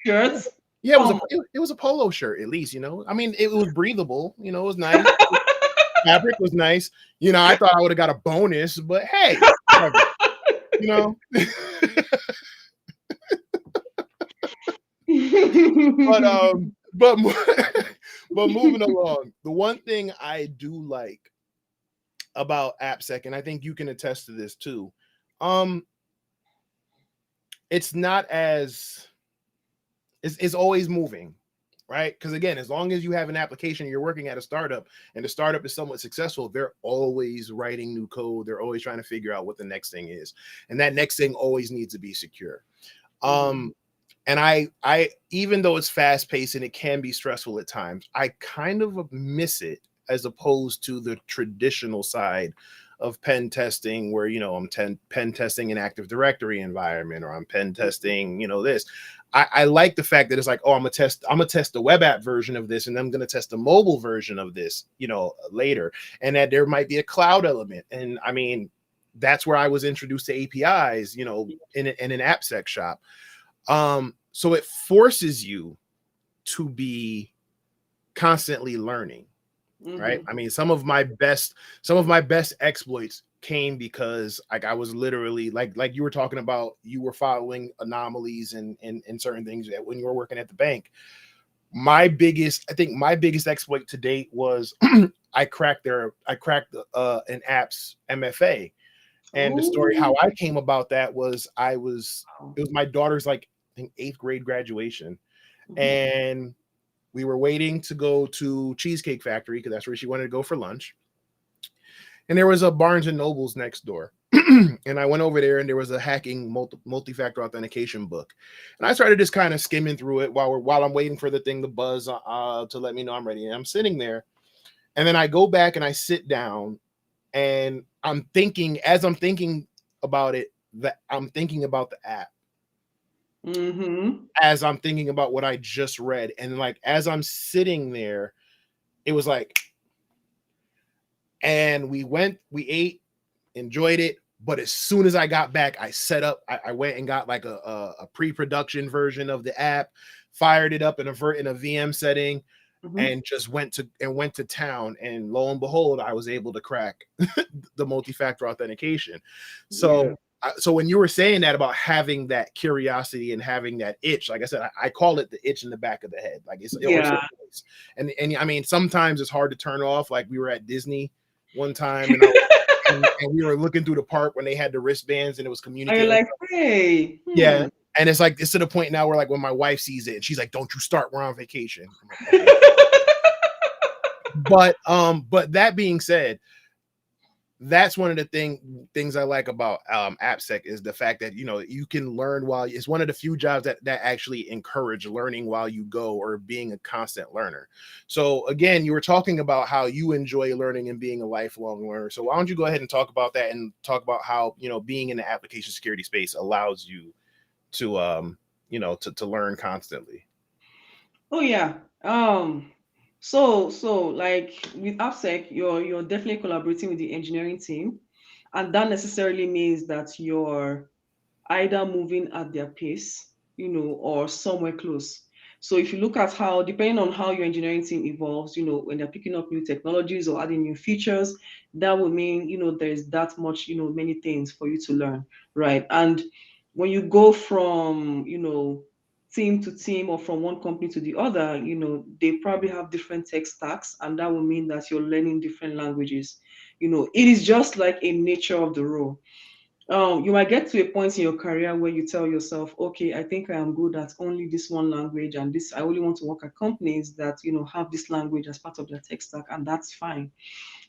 Shirts? Yeah, it was a polo shirt, at least, I mean, it was breathable, it was nice. Fabric was nice. I thought I would have got a bonus, but hey, but moving along, the one thing I do like about AppSec, and I think you can attest to this too, it's not as it's always moving, right? Because again, as long as you have an application, you're working at a startup, and the startup is somewhat successful, they're always writing new code. They're always trying to figure out what the next thing is, and that next thing always needs to be secure. And I even though it's fast paced and it can be stressful at times, I kind of miss it, as opposed to the traditional side of pen testing, where I'm pen testing an Active Directory environment, or I'm pen testing this. I like the fact that it's like, oh, I'm gonna test the web app version of this, and I'm gonna test the mobile version of this later, and that there might be a cloud element. And I mean, that's where I was introduced to APIs in an AppSec shop. So it forces you to be constantly learning. Right. I mean, some of my best exploits came because I was literally like you were talking about, you were following anomalies and certain things that when you were working at the bank. My biggest exploit to date was I cracked an app's MFA. And the story how I came about that was it was my daughter's, like, I think 8th grade graduation. And we were waiting to go to Cheesecake Factory because that's where she wanted to go for lunch. And there was a Barnes and Noble's next door. And I went over there, and there was a hacking multi-factor authentication book. And I started just kind of skimming through it while I'm waiting for the thing to buzz to let me know I'm ready. And I'm sitting there, and then I go back and I sit down, and I'm thinking about it, that I'm thinking about the app. As I'm thinking about what I just read. And like, as I'm sitting there, it was like, and we ate, enjoyed it. But as soon as I got back, I set up, I went and got like a pre-production version of the app, fired it up in a VM setting, and just went to town. And lo and behold, I was able to crack the multi-factor authentication. So so when you were saying that about having that curiosity and having that itch, like I said, I call it the itch in the back of the head. Like it's and I mean, sometimes it's hard to turn off. Like we were at Disney one time, and we were looking through the park when they had the wristbands, and it was communicating. Like, hey, yeah. And it's to the point now where, like, when my wife sees it, and she's like, "Don't you start? We're on vacation." Like, okay. But that being said, that's one of the things I like about AppSec is the fact that you can learn while it's one of the few jobs that actually encourage learning while you go, or being a constant learner. So again, you were talking about how you enjoy learning and being a lifelong learner. So why don't you go ahead and talk about that, and talk about how being in the application security space allows you to to learn constantly. Oh yeah. So like with AppSec, you're definitely collaborating with the engineering team, and that necessarily means that you're either moving at their pace, or somewhere close. So if you look at how, depending on how your engineering team evolves, when they're picking up new technologies or adding new features, that will mean, there's that much, many things for you to learn, right? And when you go from, team to team, or from one company to the other, they probably have different tech stacks, and that will mean that you're learning different languages. It is just like a nature of the role. You might get to a point in your career where you tell yourself, okay, I think I am good at only this one language, and this I only want to work at companies that have this language as part of their tech stack, and that's fine.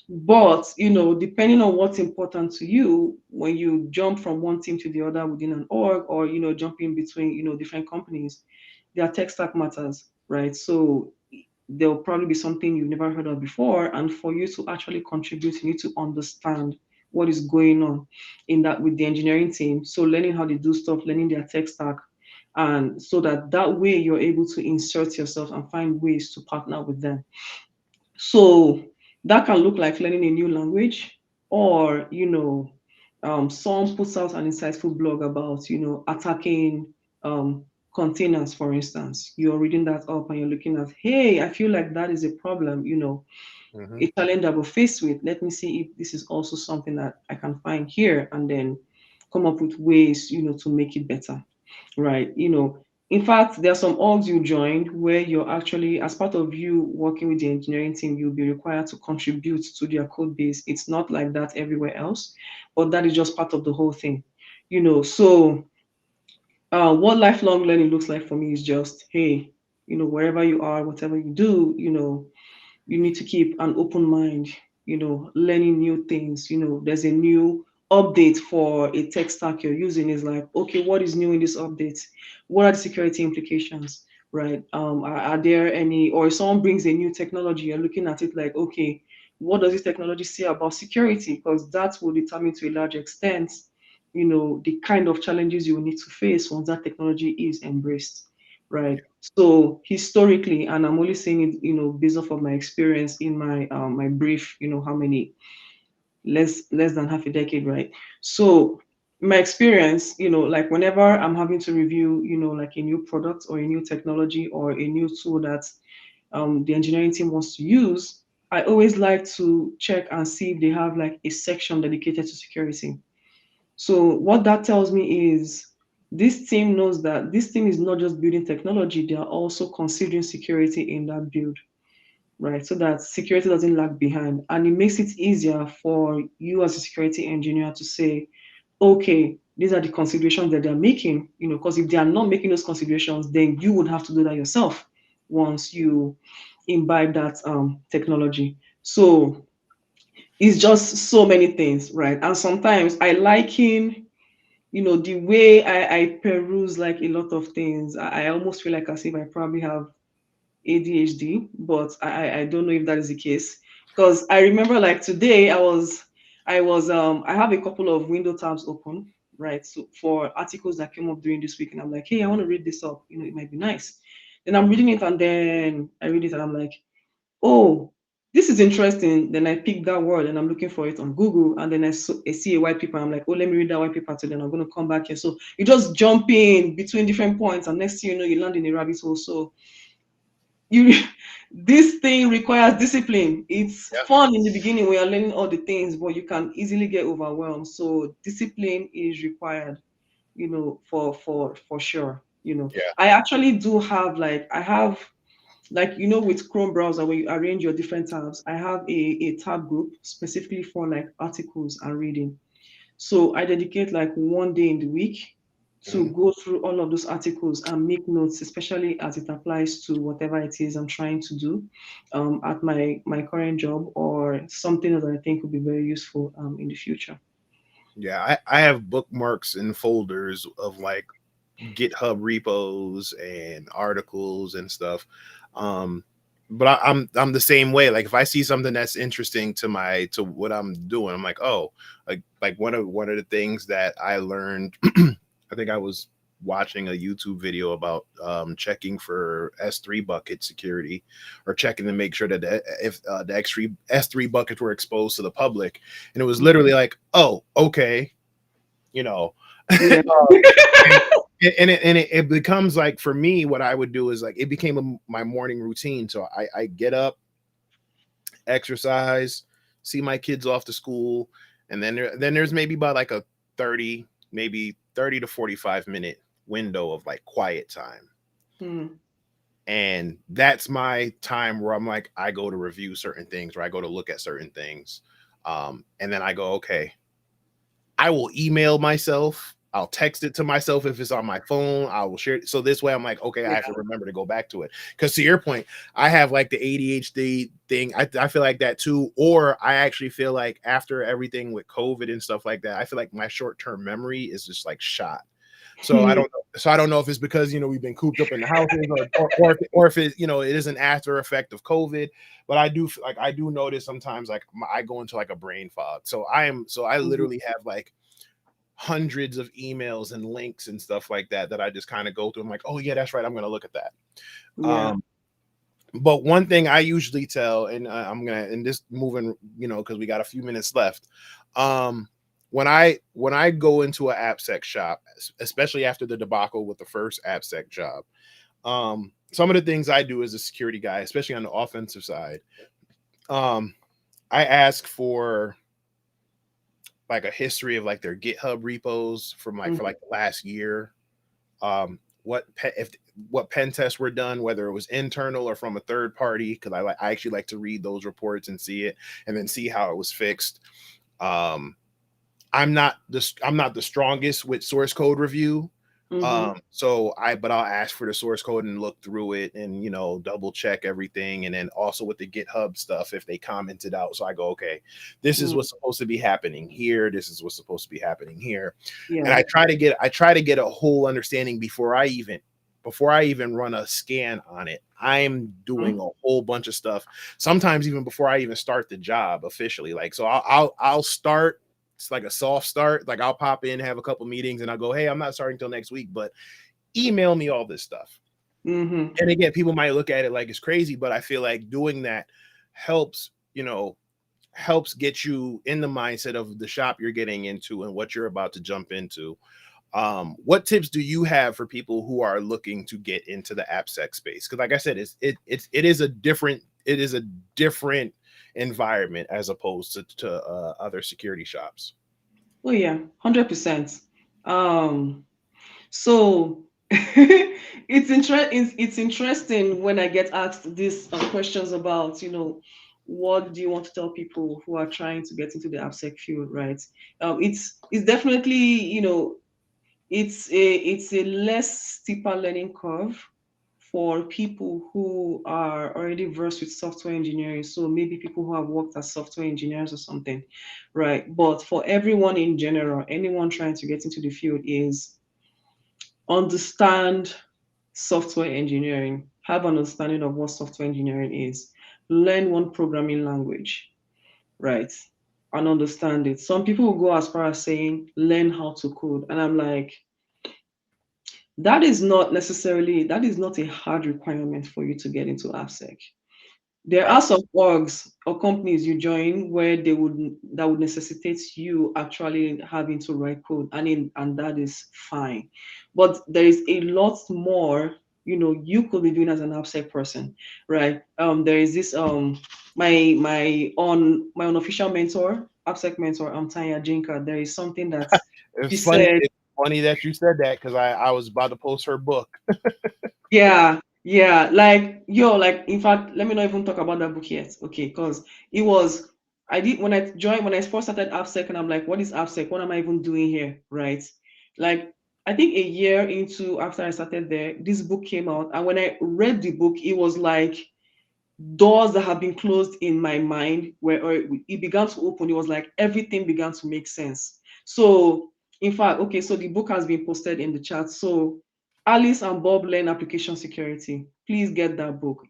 But depending on what's important to you, when you jump from one team to the other within an org, or jumping between different companies, their tech stack matters, right? So there'll probably be something you've never heard of before, and for you to actually contribute, you need to understand what is going on in that with the engineering team. So learning how they do stuff, learning their tech stack, and so that way you're able to insert yourself and find ways to partner with them. So that can look like learning a new language, or someone puts out an insightful blog about attacking containers, for instance. You're reading that up and you're looking at, hey, I feel like that is a problem, Hmm. a challenge I will face with. Let me see if this is also something that I can find here, and then come up with ways, to make it better, right? In fact, there are some orgs you joined where you're actually, as part of you working with the engineering team, you'll be required to contribute to their code base. It's not like that everywhere else, but that is just part of the whole thing. So what lifelong learning looks like for me is just, hey, wherever you are, whatever you do, you need to keep an open mind, learning new things. There's a new update for a tech stack you're using. Is like, okay, what is new in this update? What are the security implications? Right? Are there any, or if someone brings a new technology, you're looking at it like, okay, what does this technology say about security? Because that will determine to a large extent, the kind of challenges you will need to face once that technology is embraced, right? So historically, and I'm only saying it, based off of my experience in my brief, how many, less than half a decade, right? So my experience, like whenever I'm having to review, like a new product or a new technology or a new tool that the engineering team wants to use, I always like to check and see if they have like a section dedicated to security. So what that tells me is this team knows that this team is not just building technology, they are also considering security in that build, right? So that security doesn't lag behind. And it makes it easier for you as a security engineer to say, okay, these are the considerations that they're making, because if they are not making those considerations, then you would have to do that yourself once you imbibe that technology. So it's just so many things, right? And sometimes I liken, the way I peruse like a lot of things. I almost feel like as if I probably have ADHD, but I don't know if that is the case. Because I remember like today I have a couple of window tabs open, right? So for articles that came up during this week, and I'm like, hey, I want to read this up, it might be nice. Then I'm reading it, and then I read it and I'm like, oh, this is interesting. Then I pick that word and I'm looking for it on Google, and then I see a white paper. I'm like, oh, let me read that white paper too. Then I'm going to come back here. So you just jump in between different points, and next thing you know, you land in a rabbit hole. So you, this thing requires discipline. It's Yeah. fun in the beginning when you're learning all the things, but you can easily get overwhelmed. So discipline is required, for sure. Yeah. I actually do have like I have like with Chrome browser where you arrange your different tabs. I have a tab group specifically for like articles and reading. So I dedicate like one day in the week to Mhm. go through all of those articles and make notes, especially as it applies to whatever it is I'm trying to do at my current job, or something that I think would be very useful in the future. Yeah. I have bookmarks and folders of like GitHub repos and articles and stuff. Um, but I'm the same way. Like if I see something that's interesting to what I'm doing, I'm like, oh, like one of the things that I learned, I think I was watching a YouTube video about checking for S3 bucket security, or checking to make sure that if the S3 buckets were exposed to the public, and it was literally like, oh, okay, you know. Yeah. and it becomes like, for me, what I would do is like it became my morning routine. So I get up, exercise, see my kids off to school, and then there's maybe about like a 30, maybe 30 to 45 minute window of like quiet time. Hmm. And that's my time where I'm like, I go to review certain things, or I go to look at certain things. And then I go, okay, I will email myself. I'll text it to myself if it's on my phone. I will share it. So this way I'm like, okay, I have to remember to go back to it. Because to your point, I have like the ADHD thing. I feel like that too. Or I actually feel like after everything with COVID and stuff like that, I feel like my short-term memory is just like shot. So I don't know. So I don't know if it's because we've been cooped up in the houses, or if it it is an after effect of COVID. But I do notice sometimes like I go into like a brain fog. So I literally have like hundreds of emails and links and stuff like that I just kind of go through. I'm like, oh yeah, that's right. I'm gonna look at that. Yeah. But one thing I usually tell, and I'm gonna, and this moving, because we got a few minutes left. When I go into an AppSec shop, especially after the debacle with the first AppSec job, some of the things I do as a security guy, especially on the offensive side, I ask for like a history of like their GitHub repos from like for like the last year. What pen tests were done, whether it was internal or from a third party, because I actually like to read those reports and see it, and then see how it was fixed. I'm not the strongest with source code review. But I'll ask for the source code and look through it and double check everything, and then also with the GitHub stuff if they commented out, so I go, okay, this is what's supposed to be happening here, this is what's supposed to be happening here. And I try to get a whole understanding before I even run a scan on it. I'm doing a whole bunch of stuff, sometimes even before I even start the job officially. Like, so I'll start. It's like a soft start. Like I'll pop in, have a couple meetings, and I'll go, hey, I'm not starting till next week, but email me all this stuff. And again, people might look at it like it's crazy, but I feel like doing that helps get you in the mindset of the shop you're getting into and what you're about to jump into. What tips do you have for people who are looking to get into the AppSec space? Because like I said, it is a different environment as opposed to other security shops. Oh yeah, 100%. So it's interesting when I get asked these questions about, what do you want to tell people who are trying to get into the AppSec field, right? It's definitely, it's a less steeper learning curve for people who are already versed with software engineering. So maybe people who have worked as software engineers or something, right? But for everyone in general, anyone trying to get into the field is understand software engineering, have an understanding of what software engineering is, learn one programming language, right? And understand it. Some people will go as far as saying, learn how to code. And I'm like, that is not a hard requirement for you to get into AppSec. There are some orgs or companies you join where that would necessitate you actually having to write code, and that is fine. But there is a lot more you could be doing as an AppSec person, right? There is this my unofficial mentor, AppSec mentor, Tanya Jinka. There is something that she said. It's funny that you said that because I was about to post her book. Yeah, like like in fact, let me not even talk about that book yet, okay? Because it was I did when I first started AppSec, and I'm like, what is AppSec? What am I even doing here, right? Like I think a year into after I started there, this book came out, and when I read the book, it was like doors that have been closed in my mind or it began to open. It was like everything began to make sense. So in fact, okay, so the book has been posted in the chat. So Alice and Bob learn application security. Please get that book.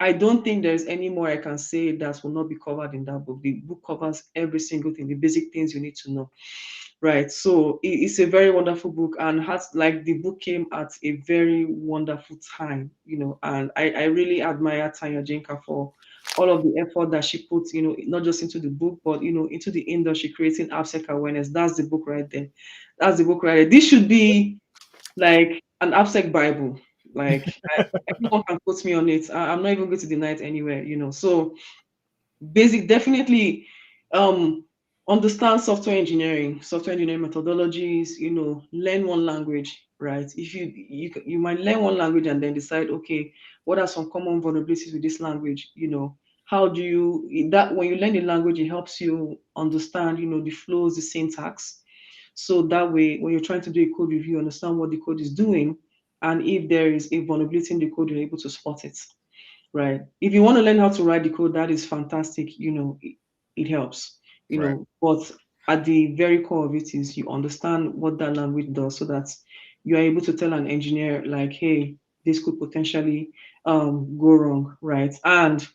I don't think there's any more I can say that will not be covered in that book. The book covers every single thing, the basic things you need to know. Right. So it's a very wonderful book, and has like the book came at a very wonderful time, and I really admire Tanya Jinka for all of the effort that she puts, not just into the book, but into the industry, creating AppSec awareness. That's the book right there. That's the book right there. This should be like an AppSec Bible. Like everyone can quote me on it. I'm not even going to deny it anywhere, So definitely understand software engineering methodologies, learn one language, right? If you might learn one language and then decide, okay, what are some common vulnerabilities with this language, how do you that when you learn the language, it helps you understand, the flows, the syntax. So that way, when you're trying to do a code review, you understand what the code is doing, and if there is a vulnerability in the code, you're able to spot it. Right. If you want to learn how to write the code, that is fantastic. It helps. Right. But at the very core of it is you understand what that language does, so that you are able to tell an engineer like, hey, this could potentially go wrong, right? And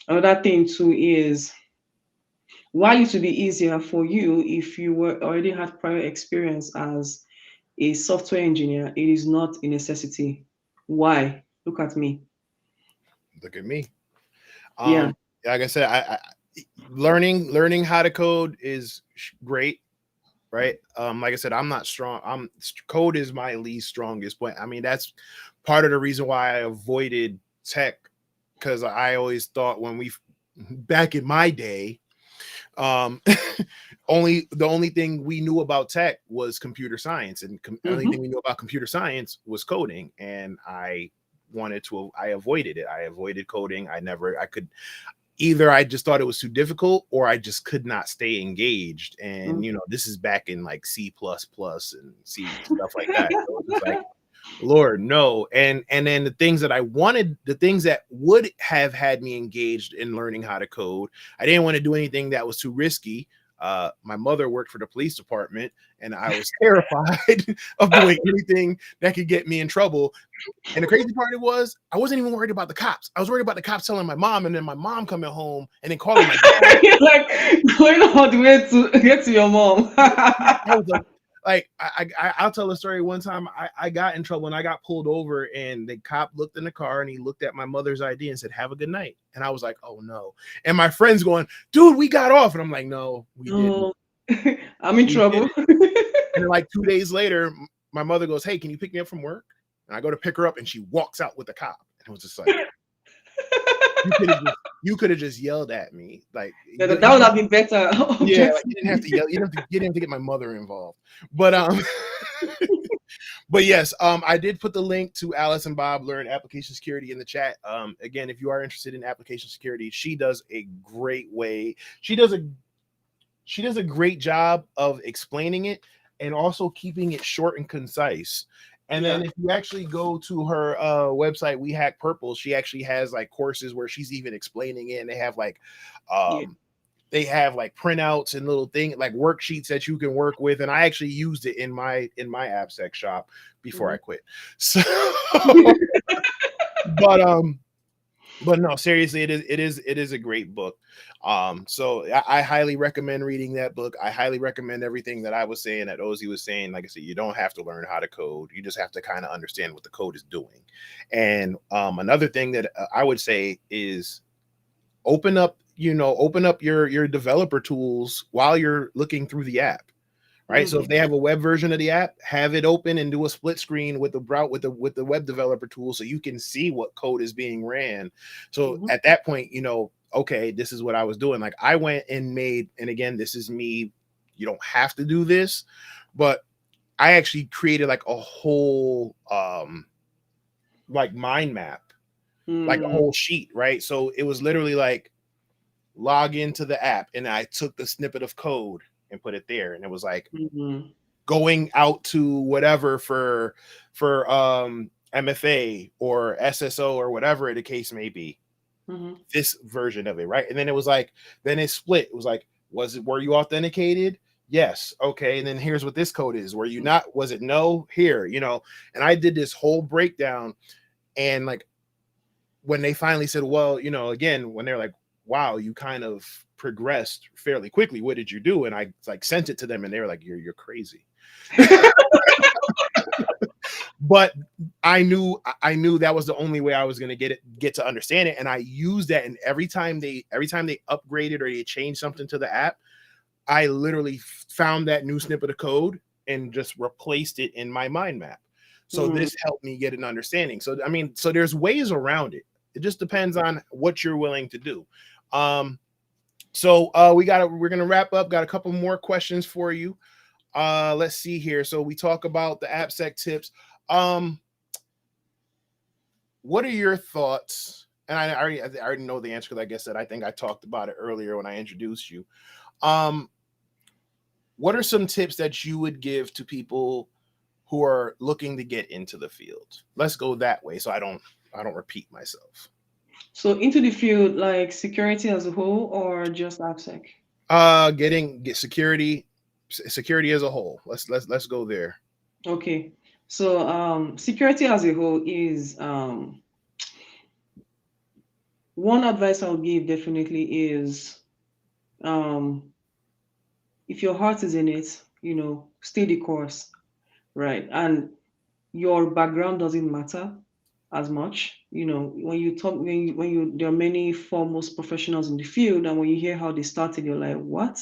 another thing too is, while it would be easier for you if you were already had prior experience as a software engineer, it is not a necessity. Why? Look at me. Look at me. Yeah. Like I said, I learning how to code is great, right? Like I said, I'm not strong. Code is my least strongest point. I mean, that's part of the reason why I avoided tech, because I always thought back in my day, um the only thing we knew about tech was computer science, and the only thing we knew about computer science was coding, and I avoided it. I avoided coding. I could either, I just thought it was too difficult, or I just could not stay engaged. And this is back in like C++ and C stuff like that. So it was like, Lord, no. And then the things that would have had me engaged in learning how to code, I didn't want to do anything that was too risky. My mother worked for the police department, and I was terrified of doing anything that could get me in trouble. And the crazy part was, I wasn't even worried about the cops. I was worried about the cops telling my mom, and then my mom coming home and then calling my dad. You're like going all the way to get to your mom. I was like I'll tell a story. One time I got in trouble and I got pulled over, and the cop looked in the car and he looked at my mother's ID and said, "Have a good night." And I was like, "Oh no." And my friend's going, "Dude, we got off." And I'm like, "No, we didn't. I'm in trouble. And like 2 days later, my mother goes, "Hey, can you pick me up from work?" And I go to pick her up, and she walks out with the cop. And it was just like, you could have just yelled at me. Like, that would have been better. Yeah, like, you didn't have to yell. You didn't have to get my mother involved. But but yes, I did put the link to Alice and Bob Learn Application Security in the chat. Again, if you are interested in application security, she does a great way. She does a great job of explaining it and also keeping it short and concise. And then if you actually go to her website, We Hack Purple, she actually has like courses where she's even explaining it, and they have like printouts and little things like worksheets that you can work with. And I actually used it in my AppSec shop before I quit. So but no, seriously, it is a great book. So I highly recommend reading that book. I highly recommend everything that I was saying, that Ozy was saying. Like I said, you don't have to learn how to code. You just have to kind of understand what the code is doing. And another thing that I would say is open up your developer tools while you're looking through the app. Right. So if they have a web version of the app, have it open and do a split screen with the web developer tool, so you can see what code is being ran. So at that point, okay, this is what I was doing. Like I went and made, and again, this is me, you don't have to do this, but I actually created like a whole like mind map, like a whole sheet, right? So it was literally like log into the app, and I took the snippet of code and put it there, and it was like going out to whatever for MFA or SSO or whatever the case may be, this version of it, right? And then it was like, then it split. It was like, were you authenticated? Yes. Okay. And then here's what this code is. Were you not? Was it no? Here, and I did this whole breakdown. And like when they finally said, well, again, when they're like, wow, you kind of progressed fairly quickly, what did you do? And I like sent it to them, and they were like, you're crazy. But I knew that was the only way I was going to get to understand it. And I used that. And every time they upgraded or they changed something to the app, I literally found that new snippet of code and just replaced it in my mind map. So this helped me get an understanding. So, I mean, so there's ways around it. It just depends on what you're willing to do. So we're going to wrap up. Got a couple more questions for you. Let's see here. So we talk about the AppSec tips. What are your thoughts and I already know the answer because, like I said, I think I talked about it earlier when I introduced you. What are some tips that you would give to people who are looking to get into the field? Let's go that way, so I don't repeat myself. So into the field, like security as a whole, or just AppSec? Get security as a whole. Let's go there. Okay. So security as a whole is one advice I'll give definitely is um if your heart is in it, stay the course, right? And your background doesn't matter as much. When you talk, there are many foremost professionals in the field, and when you hear how they started, you're like, what?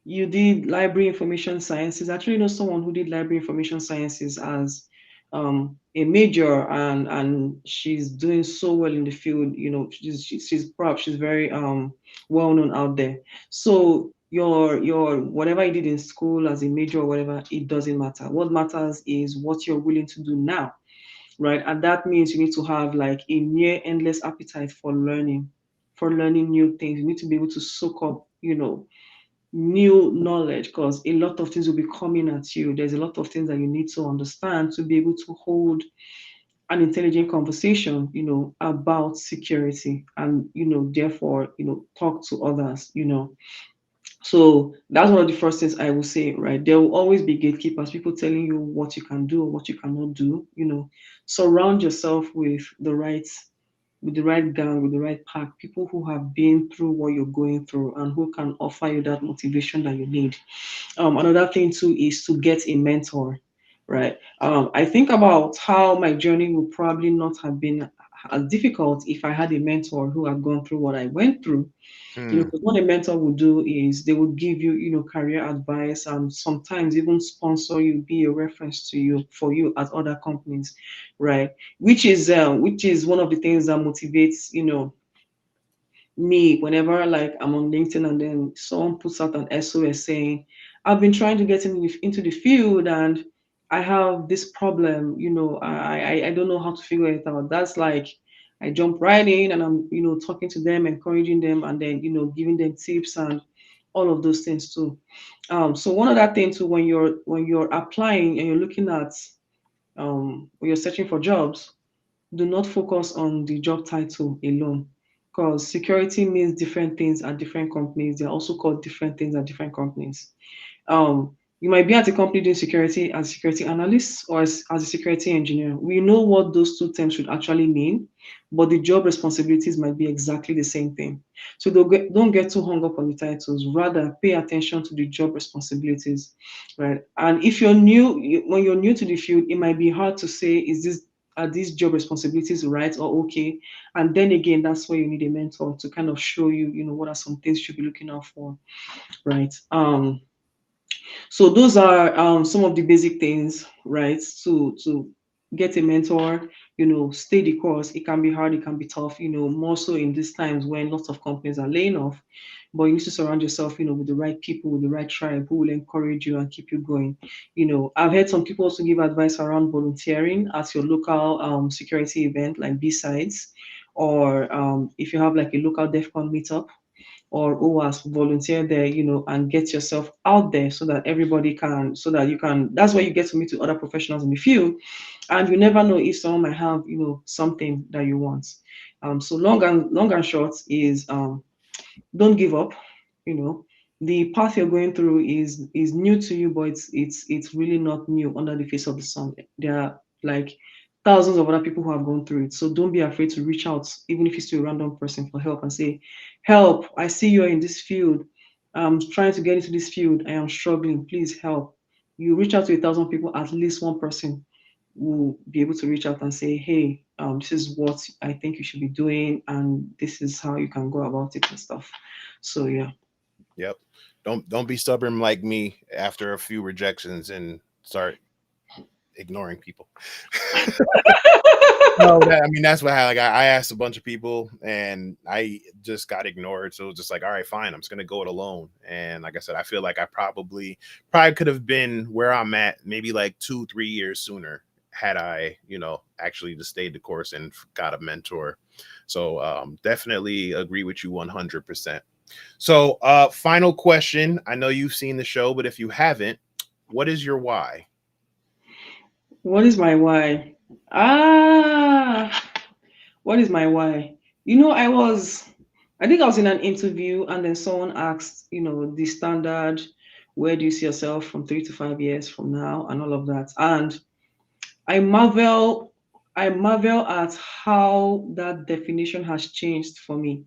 You did library information sciences. I actually know someone who did library information sciences as a major, and she's doing so well in the field. She's proud. She's very well known out there. So your whatever you did in school as a major or whatever, it doesn't matter. What matters is what you're willing to do now, right? And that means you need to have like a near endless appetite for learning new things. You need to be able to soak up, new knowledge, because a lot of things will be coming at you. There's a lot of things that you need to understand to be able to hold an intelligent conversation, about security, and therefore, talk to others. So that's one of the first things I will say, right? There will always be gatekeepers, people telling you what you can do or what you cannot do. Surround yourself with the right gang, with the right pack, people who have been through what you're going through and who can offer you that motivation that you need. Another thing too is to get a mentor, right? I think about how my journey would probably not have been as difficult if I had a mentor who had gone through what I went through. Hmm. Because what a mentor would do is they would give you, career advice, and sometimes even sponsor you, be a reference to you for you at other companies, right? Which is one of the things that motivates, me whenever like I'm on LinkedIn and then someone puts out an SOS saying, I've been trying to get into the field and I have this problem, I don't know how to figure it out. That's like I jump right in and I'm, talking to them, encouraging them, and then, giving them tips and all of those things too. So one other thing too, when you're applying and you're looking at when you're searching for jobs, do not focus on the job title alone, because security means different things at different companies. They're also called different things at different companies. You might be at a company doing security as a security analyst or as a security engineer. We know what those two terms should actually mean, but the job responsibilities might be exactly the same thing. So don't get too hung up on the titles. Rather, pay attention to the job responsibilities, right? And if you're new, when you're new to the field, it might be hard to say, are these job responsibilities right or okay? And then again, that's where you need a mentor to kind of show you, what are some things you should be looking out for, right? So those are some of the basic things, right? To get a mentor, stay the course. It can be hard, it can be tough, more so in these times when lots of companies are laying off. But you need to surround yourself, with the right people, with the right tribe who will encourage you and keep you going. I've heard some people also give advice around volunteering at your local security event, like B-sides, or if you have like a local DEFCON meetup, or OWASP, volunteer there, and get yourself out there so that everybody can, so that you can, that's where you get to meet with other professionals in the field. And you never know if someone might have, something that you want. So long and short is don't give up. You know, the path you're going through is new to you, but it's really not new under the face of the sun. There are like thousands of other people who have gone through it. So don't be afraid to reach out, even if it's to a random person, for help and say, help, I see you're in this field. I'm trying to get into this field. I am struggling. Please help. You reach out to 1,000 people, at least one person will be able to reach out and say, hey, this is what I think you should be doing, and this is how you can go about it and stuff. So yeah. Yep. Don't be stubborn like me after a few rejections and start ignoring people. No, I mean that's what I like. I asked a bunch of people and I just got ignored. So it was just like, all right, fine. I'm just gonna go it alone. And like I said, I feel like I probably could have been where I'm at maybe like 2-3 years sooner had I, actually just stayed the course and got a mentor. So definitely agree with you 100%. So final question. I know you've seen the show, but if you haven't, what is your why? What is my why? Ah, what is my why? I think I was in an interview and then someone asked, the standard, where do you see yourself from 3 to 5 years from now and all of that. And I marvel, I marvel at how that definition has changed for me. Mm,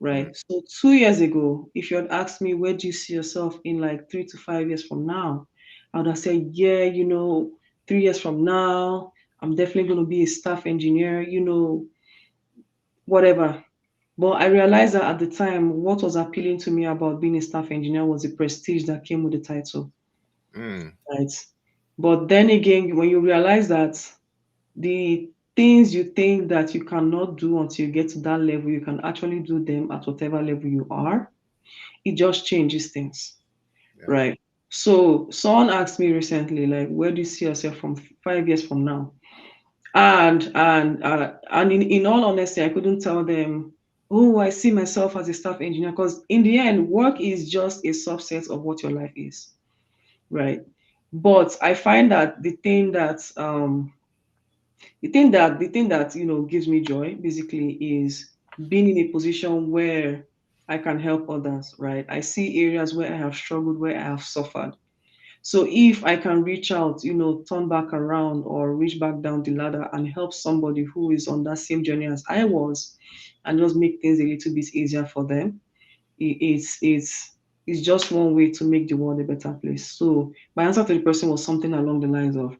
Right. So 2 years ago, if you had asked me, where do you see yourself in like 3 to 5 years from now? I would have said, yeah, 3 years from now, I'm definitely going to be a staff engineer, whatever. But I realized that at the time, what was appealing to me about being a staff engineer was the prestige that came with the title. mm, Right. But then again, when you realize that the things you think that you cannot do until you get to that level, you can actually do them at whatever level you are, it just changes things, yeah. right? So someone asked me recently, like, where do you see yourself from 5 years from now? And in all honesty, I couldn't tell them, oh, I see myself as a staff engineer, because in the end, work is just a subset of what your life is, right? But I find that the thing that gives me joy basically is being in a position where I can help others, right? I see areas where I have struggled, where I have suffered. So if I can reach out, turn back around or reach back down the ladder and help somebody who is on that same journey as I was, and just make things a little bit easier for them, it's just one way to make the world a better place. So my answer to the person was something along the lines of,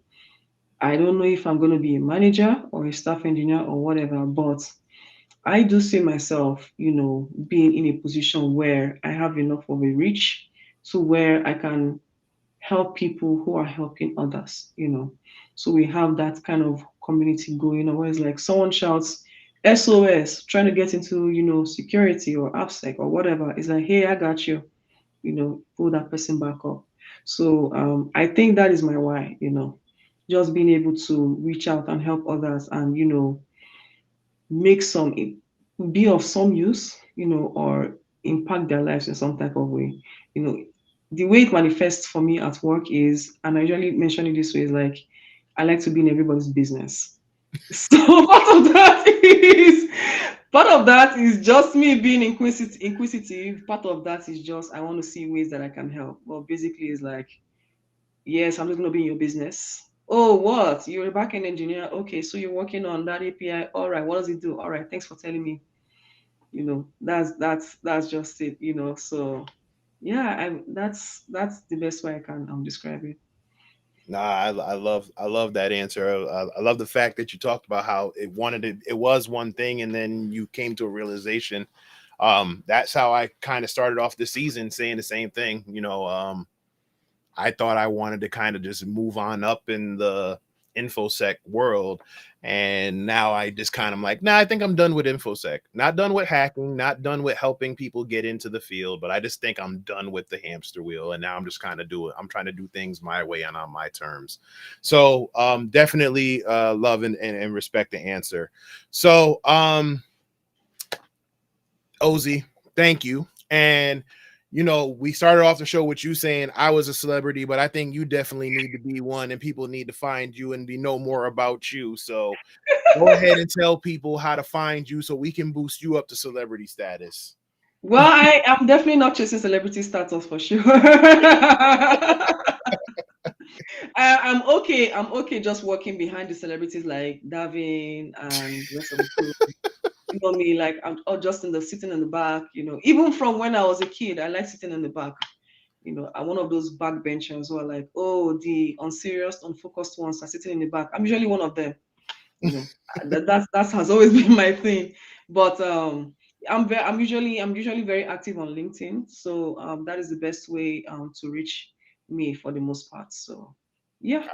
I don't know if I'm going to be a manager or a staff engineer or whatever, but I do see myself, being in a position where I have enough of a reach to where I can help people who are helping others. So we have that kind of community going on where it's like someone shouts SOS, trying to get into, security or AppSec or whatever. It's like, hey, I got you, pull that person back up. So I think that is my why, just being able to reach out and help others and, make some, be of some use, or impact their lives in some type of way. You know, the way it manifests for me at work is, and I usually mention it this way, is like I like to be in everybody's business. So part of that is just me being inquisitive. Part of that is just I want to see ways that I can help. Well, basically, it's like, yes, I'm just going to be in your business. Oh, what? You're a backend engineer. Okay, so you're working on that API. All right, what does it do? All right, thanks for telling me. That's just it. So yeah, that's the best way I can describe it. Nah, I love that answer. I love the fact that you talked about how it was one thing, and then you came to a realization. That's how I kind of started off the season saying the same thing. I thought I wanted to kind of just move on up in the InfoSec world. And now I just kind of like, nah, I think I'm done with InfoSec. Not done with hacking, not done with helping people get into the field, but I just think I'm done with the hamster wheel. And now I'm just kind of I'm trying to do things my way and on my terms. So definitely love and respect the answer. So Ozy, thank you. And we started off the show with you saying I was a celebrity, but I think you definitely need to be one, and people need to find you and know more about you. So go ahead and tell people how to find you so we can boost you up to celebrity status. Well, I am definitely not chasing celebrity status for sure. I'm okay. I'm okay just working behind the celebrities like Davin and the rest of the crew. You know me, like I'm just sitting in the back. Even from when I was a kid, I like sitting in the back. I'm one of those backbenchers who are like, oh, the unserious, unfocused ones are sitting in the back. I'm usually one of them. That has always been my thing. But I'm usually very active on LinkedIn, so that is the best way to reach me for the most part. So yeah.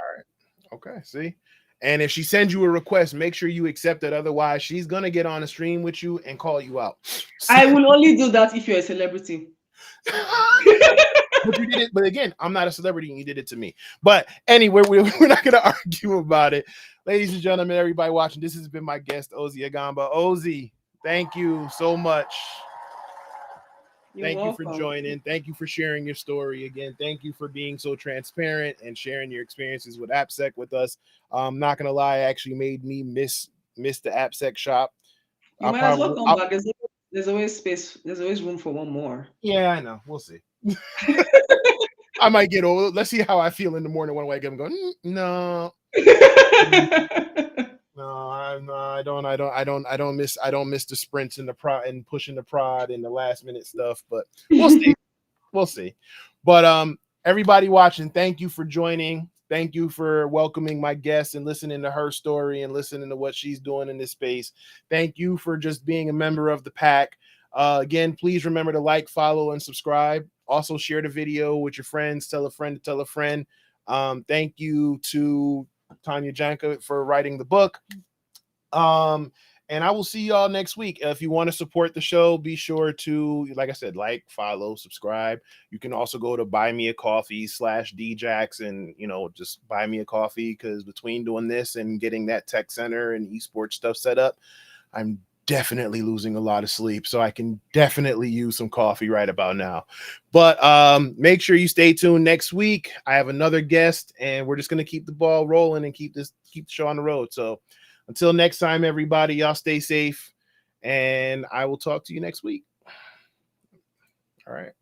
Okay, see? And if she sends you a request, make sure you accept it. Otherwise, she's going to get on a stream with you and call you out. I will only do that if you're a celebrity. But you did it. But again, I'm not a celebrity and you did it to me. But anyway, we're not going to argue about it. Ladies and gentlemen, everybody watching, this has been my guest, Ozy Aghamba. Ozy, thank you so much. You're Thank you for welcome. joining. Thank you for sharing your story again. Thank you for being so transparent and sharing your experiences with AppSec with us. I'm not gonna lie, it actually made me miss the AppSec shop. You might as well come back. There's always space. There's always room for one more. Yeah, I know. We'll see. I might get old. Let's see how I feel in the morning when I wake up and go, no. No, I don't miss the sprints and the prod and pushing the prod and the last minute stuff, but we'll see. We'll see. But everybody watching, thank you for joining. Thank you for welcoming my guest and listening to her story and listening to what she's doing in this space. Thank you for just being a member of the pack. Again, please remember to like, follow, and subscribe. Also, share the video with your friends. Tell a friend to tell a friend. Thank you to Tanya Janka for writing the book. And I will see y'all next week. If you want to support the show, be sure to, like I said, like, follow, subscribe. You can also go to Buy Me a Coffee /DJax and, just buy me a coffee, because between doing this and getting that tech center and esports stuff set up, I'm definitely losing a lot of sleep. So I can definitely use some coffee right about now. But make sure you stay tuned next week. I have another guest, and we're just going to keep the ball rolling and keep the show on the road. So until next time, everybody, y'all stay safe, and I will talk to you next week. All right.